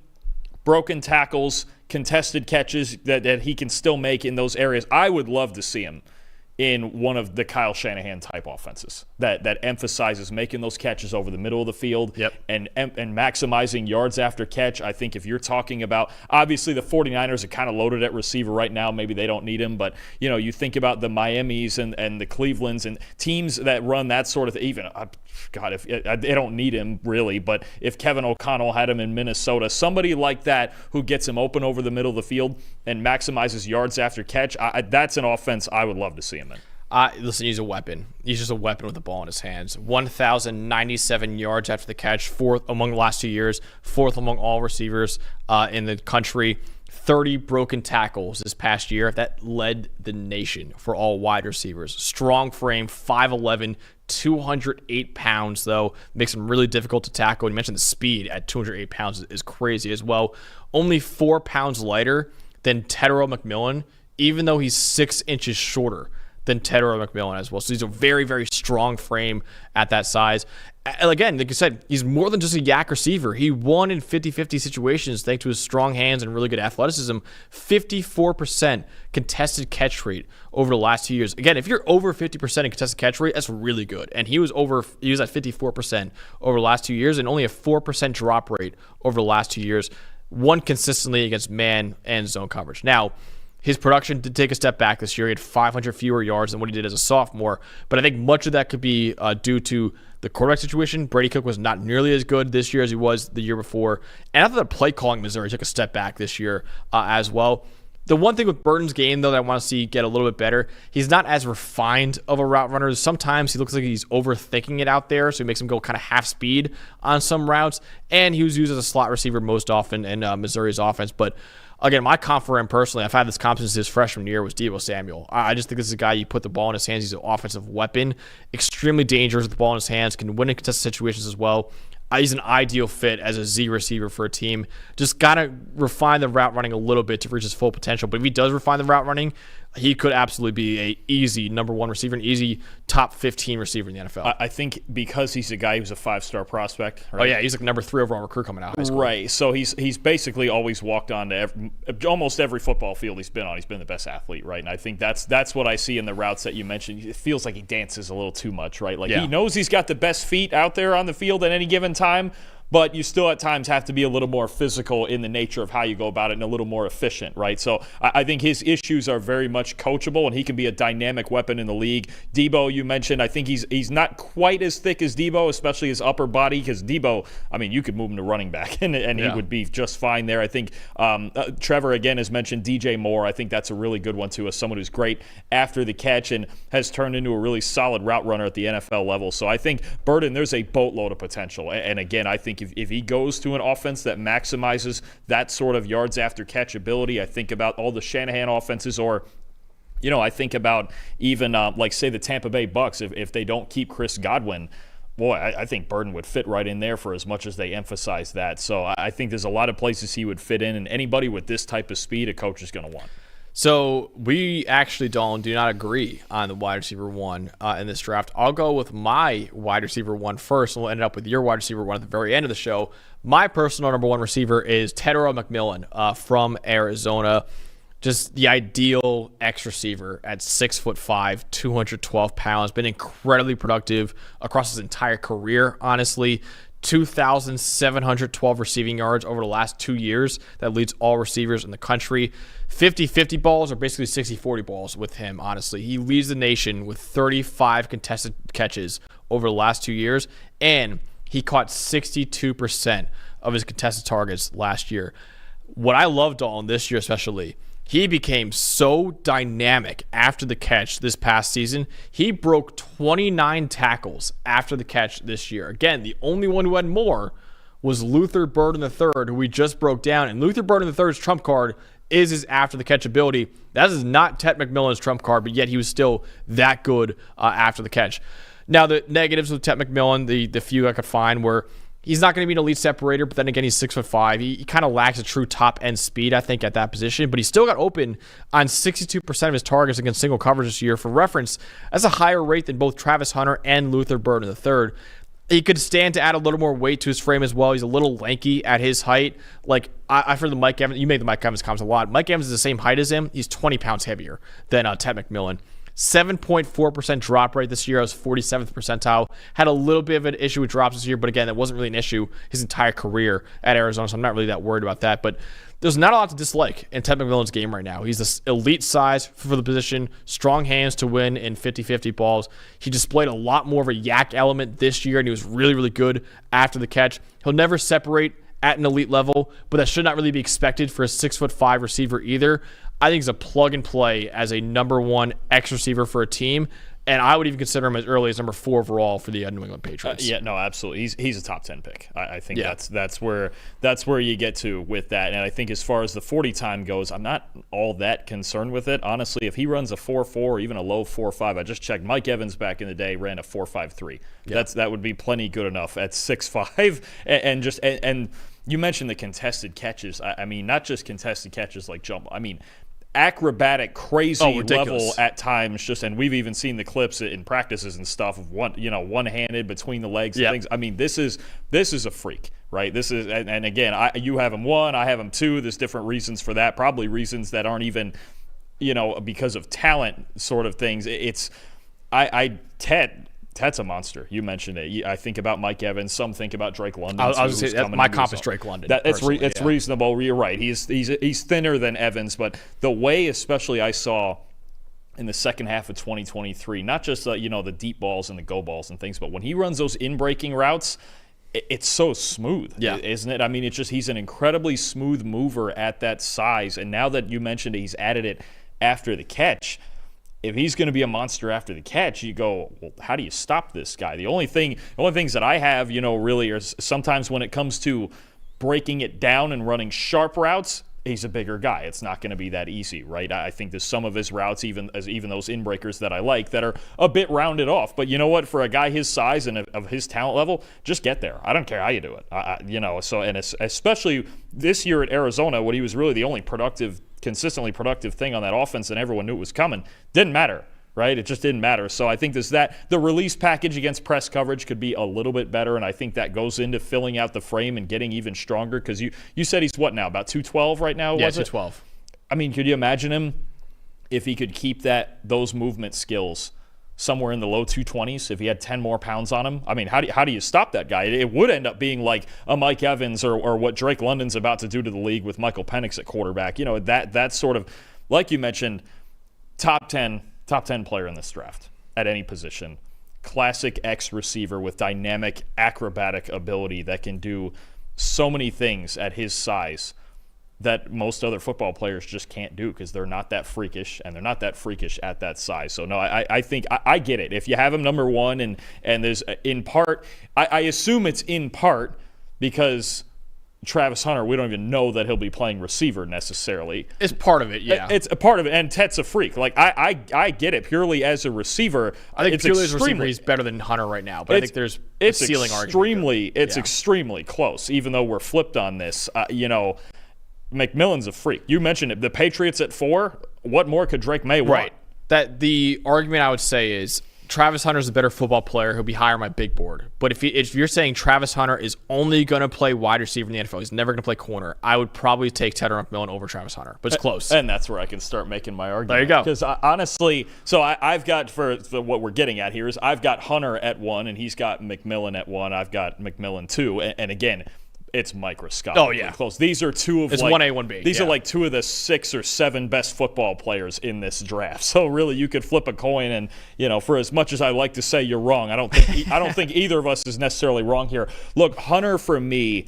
broken tackles, contested catches that he can still make in those areas. I would love to see him in one of the Kyle Shanahan type offenses that emphasizes making those catches over the middle of the field and maximizing yards after catch. I think if you're talking about, obviously the 49ers are kind of loaded at receiver right now. Maybe they don't need him, but you think about the Miamis and the Clevelands and teams that run that sort of thing. If they don't need him really, but if Kevin O'Connell had him in Minnesota, somebody like that who gets him open over the middle of the field and maximizes yards after catch, that's an offense I would love to see him in. Listen, he's a weapon. He's just a weapon with the ball in his hands. 1,097 yards after the catch, fourth among the last 2 years, fourth among all receivers in the country. 30 broken tackles this past year. That led the nation for all wide receivers. Strong frame, 5'11", 208 pounds, though. Makes him really difficult to tackle. And you mentioned the speed at 208 pounds is crazy as well. Only 4 pounds lighter than Tetairoa McMillan, even though he's 6 inches shorter than Tetairoa McMillan as well. So he's a very, very strong frame at that size. And again, like you said, he's more than just a yak receiver. He won in 50-50 situations thanks to his strong hands and really good athleticism. 54% contested catch rate over the last 2 years. Again, if you're over 50% in contested catch rate, that's really good. And he was at 54% over the last 2 years and only a 4% drop rate over the last 2 years. Won consistently against man and zone coverage. Now, his production did take a step back this year. He had 500 fewer yards than what he did as a sophomore. But I think much of that could be due to the quarterback situation. Brady Cook was not nearly as good this year as he was the year before. And I thought the play calling Missouri took a step back this year as well. The one thing with Burton's game, though, that I want to see get a little bit better, he's not as refined of a route runner. Sometimes he looks like he's overthinking it out there, so he makes him go kind of half speed on some routes. And he was used as a slot receiver most often in Missouri's offense. But again, my comp for him personally, I've had this comp since his freshman year, was Deebo Samuel. I just think this is a guy you put the ball in his hands. He's an offensive weapon, extremely dangerous with the ball in his hands, can win in contested situations as well. He's an ideal fit as a Z receiver for a team. Just got to refine the route running a little bit to reach his full potential. But if he does refine the route running, he could absolutely be a easy number one receiver, an easy top 15 receiver in the NFL. I think because he's a guy who's a 5-star prospect. Right? Oh, yeah, he's like number 3 overall recruit coming out of high school. Right, so he's basically always walked on to almost every football field he's been on. He's been the best athlete, right? And I think that's what I see in the routes that you mentioned. It feels like he dances a little too much, right? Like he knows he's got the best feet out there on the field at any given time, but you still at times have to be a little more physical in the nature of how you go about it and a little more efficient, right? So I think his issues are very much coachable, and he can be a dynamic weapon in the league. Deebo, you mentioned, I think he's not quite as thick as Deebo, especially his upper body, because Deebo, I mean, you could move him to running back, and he would be just fine there. I think Trevor, again, has mentioned DJ Moore. I think that's a really good one, too, as someone who's great after the catch and has turned into a really solid route runner at the NFL level. So I think Burton, there's a boatload of potential. And again, I think if he goes to an offense that maximizes that sort of yards after catch ability, I think about all the Shanahan offenses, or I think about even like say the Tampa Bay Bucks, if they don't keep Chris Godwin, boy, I think Burton would fit right in there for as much as they emphasize that. So I think there's a lot of places he would fit in, and anybody with this type of speed a coach is going to want. So we actually, Dalton, do not agree on the wide receiver 1 in this draft. I'll go with my wide receiver 1 first, and we'll end up with your wide receiver 1 at the very end of the show. My personal number 1 receiver is Tetairoa McMillan from Arizona. Just the ideal X receiver at 6'5", 212 pounds. Been incredibly productive across his entire career, honestly. 2,712 receiving yards over the last 2 years. That leads all receivers in the country. 50-50 balls are basically 60-40 balls with him, honestly. He leads the nation with 35 contested catches over the last 2 years, and he caught 62% of his contested targets last year. What I loved on this year especially, he became so dynamic after the catch this past season. He broke 29 tackles after the catch this year. Again, the only one who had more was Luther Burden III, who we just broke down. And Luther Burden III's trump card is his after the catch ability. That is not Tet McMillan's trump card, but yet he was still that good after the catch. Now, the negatives with Tet McMillan, the few I could find were he's not going to be an elite separator, but then again, he's 6'5". He kind of lacks a true top-end speed, I think, at that position, but he still got open on 62% of his targets against single coverage this year. For reference, that's a higher rate than both Travis Hunter and Luther Burden III. He could stand to add a little more weight to his frame as well. He's a little lanky at his height. Like, I've heard the Mike Evans, you made the Mike Evans comments a lot. Mike Evans is the same height as him. He's 20 pounds heavier than Ted McMillan. 7.4% drop rate this year. I was 47th percentile. Had a little bit of an issue with drops this year, but again, that wasn't really an issue his entire career at Arizona, so I'm not really that worried about that. But there's not a lot to dislike in Ted McMillan's game right now. He's this elite size for the position, strong hands to win in 50-50 balls. He displayed a lot more of a yak element this year, and he was really, really good after the catch. He'll never separate at an elite level, but that should not really be expected for a 6'5" receiver either. I think he's a plug and play as a number 1 X receiver for a team, and I would even consider him as early as number 4 overall for the New England Patriots. Yeah, no, absolutely. He's a top 10 pick. I think that's where you get to with that. And I think as far as the 40 time goes, I'm not all that concerned with it. Honestly, if he runs a 4.4 or even a low 4.5, I just checked. Mike Evans back in the day ran a 4.53. Yeah. That would be plenty good enough at 6'5", and you mentioned the contested catches. I mean, not just contested catches like jump. I mean, acrobatic, crazy level at times. And we've even seen the clips in practices and stuff of one-handed between the legs and things. I mean, this is a freak, right? This is, and again, you have him 1, I have him 2. There's different reasons for that. Probably reasons that aren't even, because of talent sort of things. Ted's a monster. You mentioned it. I think about Mike Evans. Some think about Drake London. I was going to say, my comp is Drake London. It's reasonable. You're right. He's thinner than Evans, but the way especially I saw in the second half of 2023, not just the deep balls and the go balls and things, but when he runs those in-breaking routes, it's so smooth, isn't it? I mean, it's just he's an incredibly smooth mover at that size, and now that you mentioned it, he's added it after the catch. If he's going to be a monster after the catch, you go, well, how do you stop this guy? The only things that I have, really, are sometimes when it comes to breaking it down and running sharp routes, he's a bigger guy. It's not going to be that easy, right? I think there's some of his routes, even those in-breakers that I like, that are a bit rounded off. But you know what? For a guy his size and of his talent level, just get there. I don't care how you do it. So especially this year at Arizona, when he was really the only consistently productive thing on that offense, and everyone knew it was coming, didn't matter, right? It just didn't matter. So I think the release package against press coverage could be a little bit better, and I think that goes into filling out the frame and getting even stronger, because you said he's what now, about 212 right now? Yeah, 212. I mean, could you imagine him if he could keep those movement skills somewhere in the low 220s, if he had 10 more pounds on him? I mean, how do you stop that guy? It would end up being like a Mike Evans or what Drake London's about to do to the league with Michael Penix at quarterback. That sort of, like you mentioned, top 10 player in this draft at any position. Classic X receiver with dynamic, acrobatic ability that can do so many things at his size that most other football players just can't do, because they're not that freakish, and they're not that freakish at that size. So no, I think I get it. If you have him number 1, and there's in part, I assume it's in part because Travis Hunter, we don't even know that he'll be playing receiver necessarily. It's part of it, yeah. It's a part of it, and Tet's a freak. Like, I get it purely as a receiver. I think purely as a receiver, he's better than Hunter right now, but I think there's a ceiling argument. It's extremely close, even though we're flipped on this. McMillan's a freak. You mentioned it. The Patriots at 4, what more could Drake May want? Right. That the argument I would say is Travis Hunter's a better football player. He'll be higher on my big board. But if you're saying Travis Hunter is only going to play wide receiver in the NFL, he's never going to play corner, I would probably take Tetairoa McMillan over Travis Hunter. But it's close. And that's where I can start making my argument. There you go. Because honestly, so I've got, for what we're getting at here, is I've got Hunter at 1, and he's got McMillan at 1. I've got McMillan 2. And again, it's microscopically close. These are two of it's 1A, 1B. These are like 2 of the 6 or 7 best football players in this draft. So really, you could flip a coin, and for as much as I like to say you're wrong, I don't think either of us is necessarily wrong here. Look, Hunter for me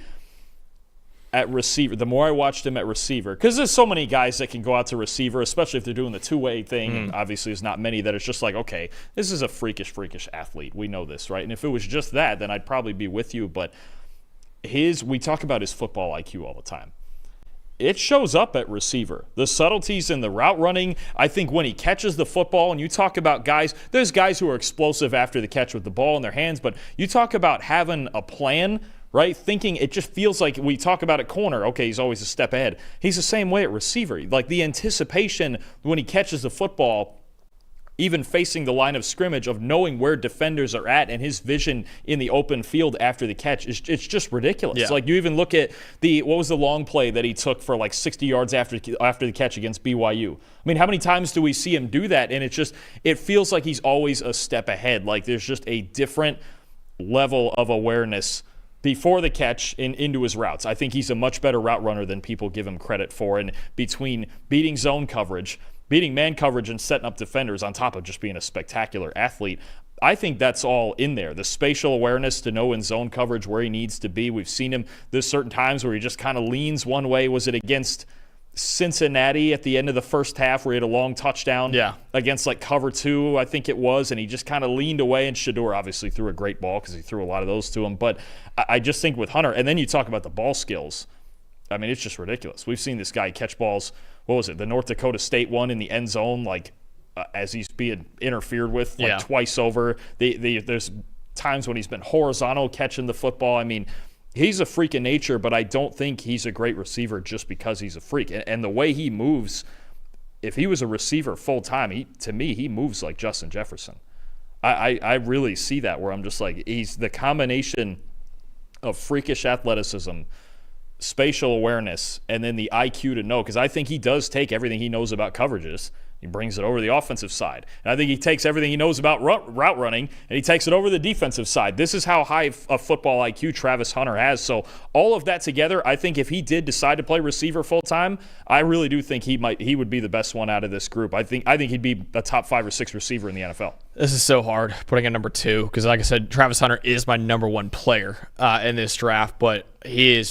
at receiver. The more I watched him at receiver, because there's so many guys that can go out to receiver, especially if they're doing the two-way thing. And obviously, there's not many that it's just like, okay, this is a freakish athlete. We know this, right? And if it was just that, then I'd probably be with you, but. We talk about his football IQ all the time. It shows up at receiver. The subtleties in the route running, I think when he catches the football, and you talk about guys, there's guys who are explosive after the catch with the ball in their hands, but you talk about having a plan, right? Thinking, it just feels like we talk about at corner, okay, he's always a step ahead. He's the same way at receiver. Like the anticipation when he catches the football, even facing the line of scrimmage, of knowing where defenders are at, and his vision in the open field after the catch it's just ridiculous. Yeah. Like, you even look at what was the long play that he took for like 60 yards after the catch against BYU. I mean, how many times do we see him do that? And it feels like he's always a step ahead. Like, there's just a different level of awareness before the catch and into his routes. I think he's a much better route runner than people give him credit for. And between beating zone coverage, beating man coverage, and setting up defenders, on top of just being a spectacular athlete, I think that's all in there. The spatial awareness to know in zone coverage where he needs to be. We've seen him, there's certain times where he just kind of leans one way. Was it against Cincinnati at the end of the first half where he had a long touchdown against like cover 2, I think it was, and he just kind of leaned away, and Shedeur obviously threw a great ball because he threw a lot of those to him. But I just think with Hunter, and then you talk about the ball skills, I mean, it's just ridiculous. We've seen this guy catch balls. What was it? The North Dakota State one in the end zone, like as he's being interfered with twice over. There's times when he's been horizontal catching the football. I mean, he's a freak of nature, but I don't think he's a great receiver just because he's a freak. And the way he moves, if he was a receiver full time, to me, he moves like Justin Jefferson. I really see that, where I'm just like, he's the combination of freakish athleticism, spatial awareness, and then the IQ to know, because I think he does take everything he knows about coverages, he brings it over to the offensive side. And I think he takes everything he knows about route running, and he takes it over to the defensive side. This is how high a football IQ Travis Hunter has. So all of that together, I think if he did decide to play receiver full-time, I really do think he would be the best one out of this group. I think he'd be a top 5 or 6 receiver in the NFL. This is so hard putting at number 2 because, like I said, Travis Hunter is my number 1 player in this draft, but he's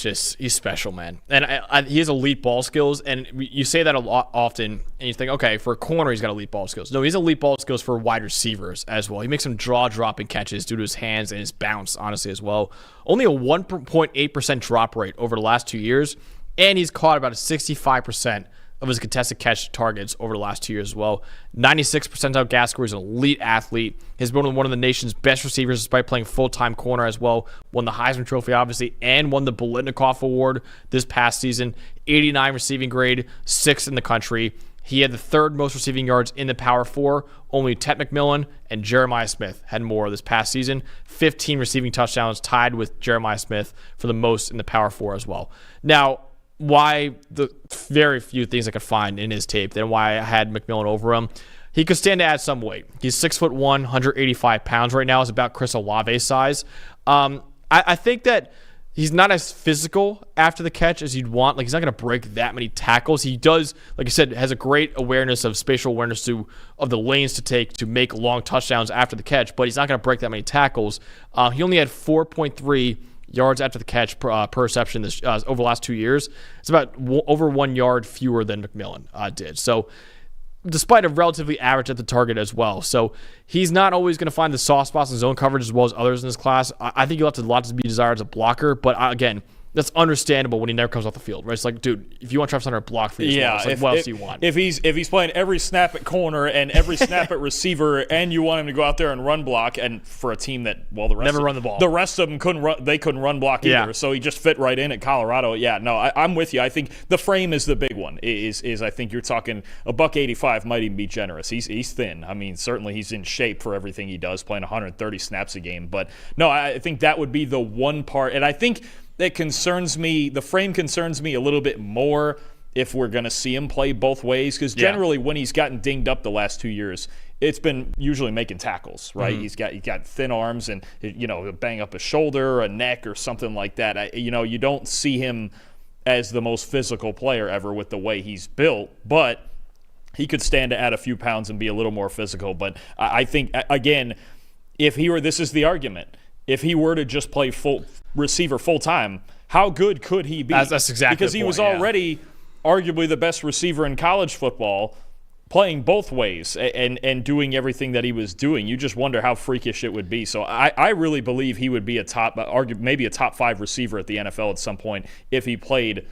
special, man. And he has elite ball skills, and you say that a lot often, and you think, okay, for a corner, he's got elite ball skills. No, he's elite ball skills for wide receivers as well. He makes some jaw-dropping catches due to his hands and his bounce, honestly, as well. Only a 1.8% drop rate over the last 2 years, and he's caught about 65% of his contested catch targets over the last 2 years as well. 96 percentile GAS score. He's an elite athlete. He's been one of the nation's best receivers despite playing full-time corner as well. Won the Heisman Trophy, obviously, and won the Biletnikoff Award this past season. 89 receiving grade, 6th in the country. He had the 3rd most receiving yards in the Power 4. Only Tet McMillan and Jeremiah Smith had more this past season. 15 receiving touchdowns, tied with Jeremiah Smith for the most in the Power 4 as well. Now, why the very few things I could find in his tape, then why I had McMillan over him. He could stand to add some weight. He's 6'1", 185 pounds right now. Is about Chris Olave's size. I think that he's not as physical after the catch as you'd want. Like, he's not going to break that many tackles. He does, like I said, has a great awareness of spatial awareness of the lanes to take to make long touchdowns after the catch, but he's not going to break that many tackles. He only had 4.3 yards after the catch per reception over the last 2 years. It's about over 1 yard fewer than McMillan did. So despite a relatively average at the target as well. So he's not always going to find the soft spots in zone coverage as well as others in this class. I think he'll have a lot to be desired as a blocker, but again, that's understandable when he never comes off the field, right? It's like, dude, if you want Travis Hunter to block for you, like, what else do you want? If he's playing every snap at corner and every snap at receiver, and you want him to go out there and run block, and for a team that, well, the rest of them couldn't run block either, so he just fit right in at Colorado. Yeah, no, I'm with you. I think the frame is the big one. Is I think you're talking a $185 might even be generous. He's thin. I mean, certainly he's in shape for everything he does, playing 130 snaps a game. But no, I think that would be the one part, and I think that concerns me. The frame concerns me a little bit more if we're going to see him play both ways, because generally when he's gotten dinged up the last 2 years, it's been usually making tackles, right? Mm-hmm. He's got thin arms, and he'll bang up a shoulder, a neck, or something like that. You don't see him as the most physical player ever with the way he's built, but he could stand to add a few pounds and be a little more physical. But I think, again, this is the argument. If he were to just play full receiver full time, how good could he be? That's exactly because the he point, was already arguably the best receiver in college football, playing both ways and doing everything that he was doing. You just wonder how freakish it would be. So I really believe he would be maybe a top 5 receiver at the NFL at some point if he played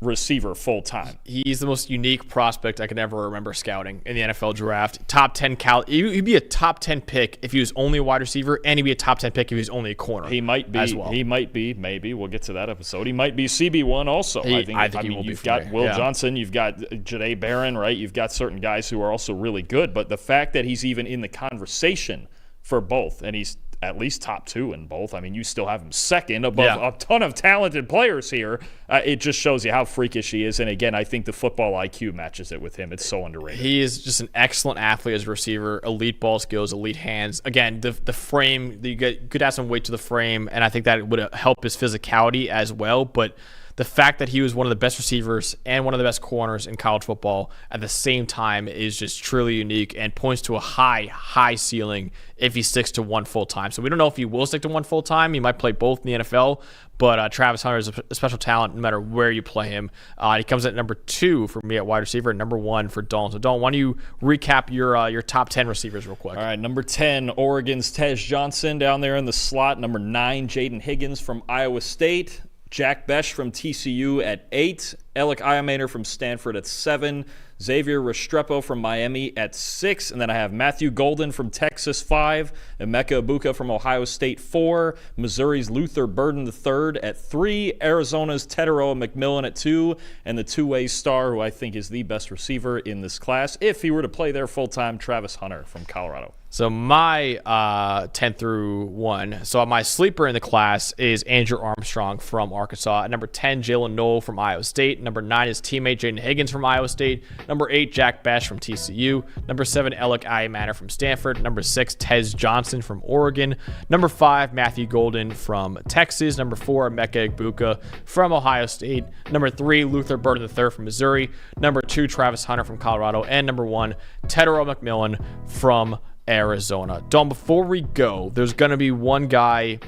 receiver full time. He's the most unique prospect I can ever remember scouting in the NFL draft. Top 10 he'd be a top 10 pick if he was only a wide receiver, and he'd be a top 10 pick if he was only a corner. He might be as well. He might be, maybe we'll get to that episode. He might be CB1 also. I think he will be. You've got Will Johnson, you've got Jahdae Barron, right? You've got certain guys who are also really good, but the fact that he's even in the conversation for both, and he's at least top 2 in both. I mean, you still have him second above a ton of talented players here. It just shows you how freakish he is. And again, I think the football IQ matches it with him. It's so underrated. He is just an excellent athlete as a receiver, elite ball skills, elite hands. Again, the frame, you could add some weight to the frame, and I think that would help his physicality as well. But the fact that he was one of the best receivers and one of the best corners in college football at the same time is just truly unique and points to a high ceiling if he sticks to one full time. So we don't know if he will stick to one full time. He might play both in the NFL, but Travis Hunter is a special talent no matter where you play him. He comes at number 2 for me at wide receiver and number 1 for Dalton. So Dalton, why don't you recap your top 10 receivers real quick? All right, number 10, Oregon's Tez Johnson down there in the slot. Number 9, Jayden Higgins from Iowa State. Jack Bech from TCU at 8, Elic Ayomanor from Stanford at 7, Xavier Restrepo from Miami at 6, and then I have Matthew Golden from Texas 5, Emeka Egbuka from Ohio State 4, Missouri's Luther Burden III at 3, Arizona's Tetairoa McMillan at 2, and the two-way star who I think is the best receiver in this class, if he were to play there full-time, Travis Hunter from Colorado. So my 10 through 1. So my sleeper in the class is Andrew Armstrong from Arkansas. At number 10, Jaylin Noel from Iowa State. Number 9 is teammate Jayden Higgins from Iowa State. Number 8, Jack Bech from TCU. Number 7, Elic Ayomanor from Stanford. Number 6, Tez Johnson from Oregon. Number 5, Matthew Golden from Texas. Number 4, Emeka Egbuka from Ohio State. Number 3, Luther Burden III from Missouri. Number 2, Travis Hunter from Colorado. And number 1, Tetairoa McMillan from Arizona. Don, before we go, there's going to be one guy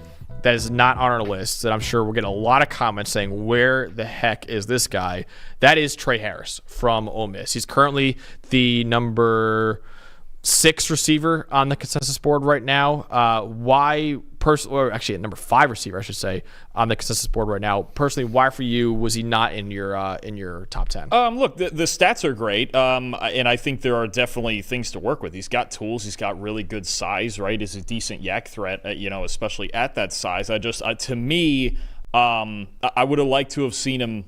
that is not on our list that I'm sure we're getting a lot of comments saying, where the heck is this guy? That is Tre Harris from Ole Miss. He's currently the number 6 receiver on the consensus board right now. Or actually at number 5 receiver, I should say, on the consensus board right now. Personally, why for you was he not in your top 10? Look, the stats are great, and I think there are definitely things to work with. He's got tools. He's got really good size, right? He's a decent yak threat, especially at that size. To me, I would have liked to have seen him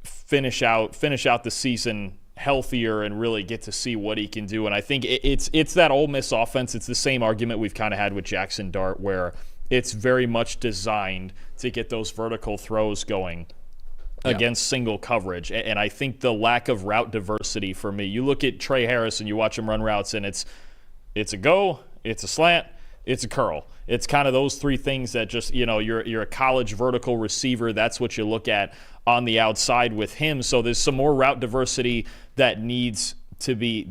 finish out the season healthier and really get to see what he can do. And I think it's that Ole Miss offense. It's the same argument we've kind of had with Jackson Dart, where it's very much designed to get those vertical throws going against single coverage. And I think the lack of route diversity for me, you look at Tre Harris and you watch him run routes, and it's a go, it's a slant, it's a curl. It's kind of those 3 things that just, you're a college vertical receiver. That's what you look at on the outside with him. So there's some more route diversity that needs to be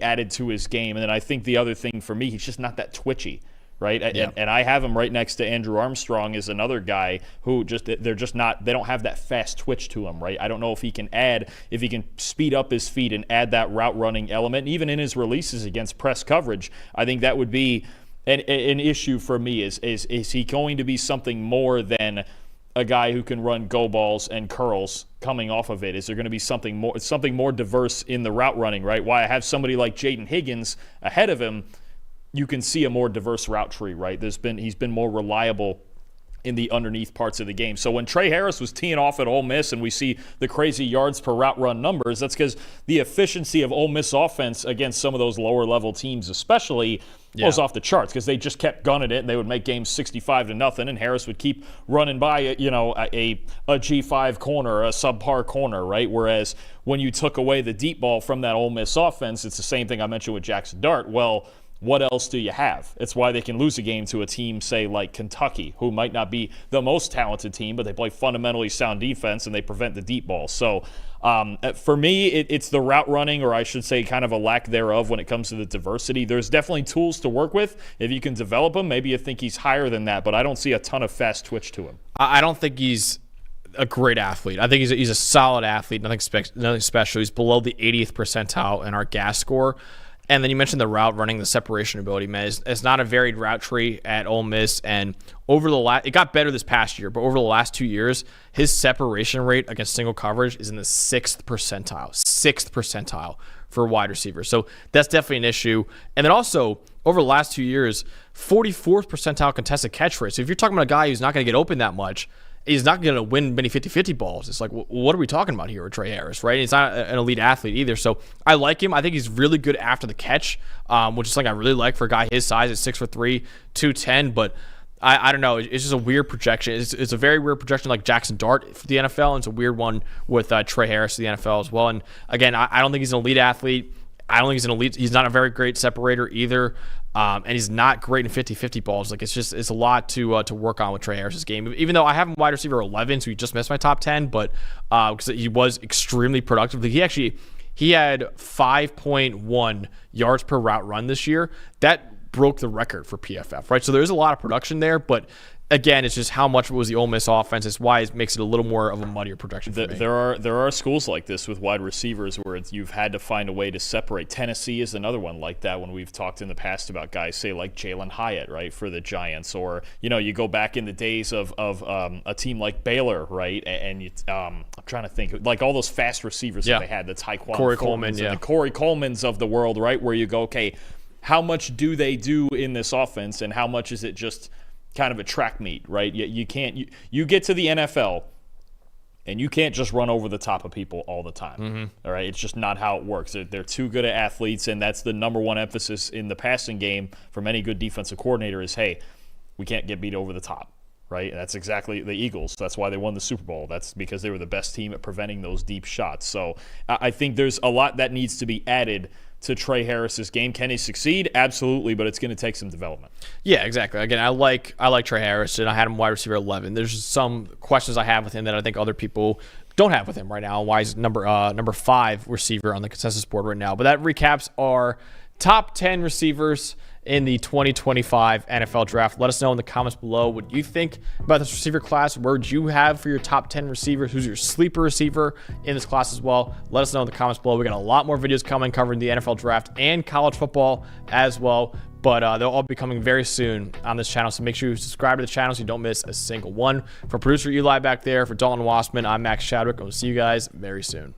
added to his game. And then I think the other thing for me, he's just not that twitchy, right? Yeah. And I have him right next to Andrew Armstrong as another guy who they don't have that fast twitch to him, right? I don't know if he can speed up his feet and add that route running element. And even in his releases against press coverage, I think that would be an issue for me. Is he going to be something more than a guy who can run go balls and curls coming off of it? Is there going to be something more diverse in the route running, right? Why I have somebody like Jayden Higgins ahead of him, you can see a more diverse route tree, right? He's been more reliable in the underneath parts of the game. So when Tre Harris was teeing off at Ole Miss and we see the crazy yards per route run numbers, that's because the efficiency of Ole Miss offense against some of those lower level teams especially was off the charts, because they just kept gunning it and they would make games 65-0, and Harris would keep running by a G5 corner, a subpar corner, right? Whereas when you took away the deep ball from that Ole Miss offense, it's the same thing I mentioned with Jackson Dart. Well, what else do you have? It's why they can lose a game to a team, say, like Kentucky, who might not be the most talented team, but they play fundamentally sound defense and they prevent the deep ball. So for me, it's the route running, or I should say kind of a lack thereof when it comes to the diversity. There's definitely tools to work with. If you can develop them, maybe you think he's higher than that, but I don't see a ton of fast twitch to him. I don't think he's a great athlete. I think he's a solid athlete, nothing special. He's below the 80th percentile in our GAS score. And then you mentioned the route running, the separation ability, man. It's not a varied route tree at Ole Miss, and it got better this past year, but over the last 2 years, his separation rate against single coverage is in the 6th percentile for wide receivers. So that's definitely an issue. And then also, over the last 2 years, 44th percentile contested catch rate. So if you're talking about a guy who's not going to get open that much, he's not going to win many 50-50 balls. It's like, what are we talking about here with Trey Harris, right? He's not an elite athlete either. So I like him. I think he's really good after the catch, which is something I really like for a guy his size at 6'3", 210. But I don't know. It's just a weird projection. It's a very weird projection like Jackson Dart for the NFL, and it's a weird one with Trey Harris for the NFL as well. And again, I don't think he's an elite athlete. I don't think he's an elite. He's not a very great separator either. And he's not great in 50-50 balls. Like it's a lot to work on with Trey Harris's game. Even though I have him wide receiver 11, so he just missed my top 10, but because he was extremely productive. He had 5.1 yards per route run this year. That broke the record for PFF, right? So there's a lot of production there, but again, it's just how much was the Ole Miss offense. It's why it makes it a little more of a muddier projection for me. There are schools like this with wide receivers where you've had to find a way to separate. Tennessee is another one like that when we've talked in the past about guys, say, like Jalen Hyatt, right, for the Giants. Or, you go back in the days of a team like Baylor, right, and I'm trying to think, like all those fast receivers that they had, the Tyquan Corey Coleman, the Corey Colemans of the world, right, where you go, okay, how much do they do in this offense and how much is it just kind of a track meet, right? You can't you get to the NFL and you can't just run over the top of people all the time. All right, it's just not how it works. They're too good at athletes, and that's the number one emphasis in the passing game from any good defensive coordinator is, hey, we can't get beat over the top, right? And that's exactly the Eagles. That's why they won the Super Bowl. That's because they were the best team at preventing those deep shots. So I think there's a lot that needs to be added to Trey Harris's game. Can he succeed? Absolutely, but it's going to take some development. Yeah, exactly. Again, I like Trey Harris, and I had him wide receiver 11. There's some questions I have with him that I think other people don't have with him right now. Why he's number 5 receiver on the consensus board right now. But that recaps our top 10 receivers in the 2025 NFL Draft. Let us know in the comments below what you think about this receiver class. Where would you have for your top 10 receivers? Who's your sleeper receiver in this class as well? Let us know in the comments below. We got a lot more videos coming covering the NFL Draft and college football as well. But they'll all be coming very soon on this channel. So make sure you subscribe to the channel so you don't miss a single one. For producer Eli back there, for Dalton Wassman, I'm Max Chadwick. And we'll see you guys very soon.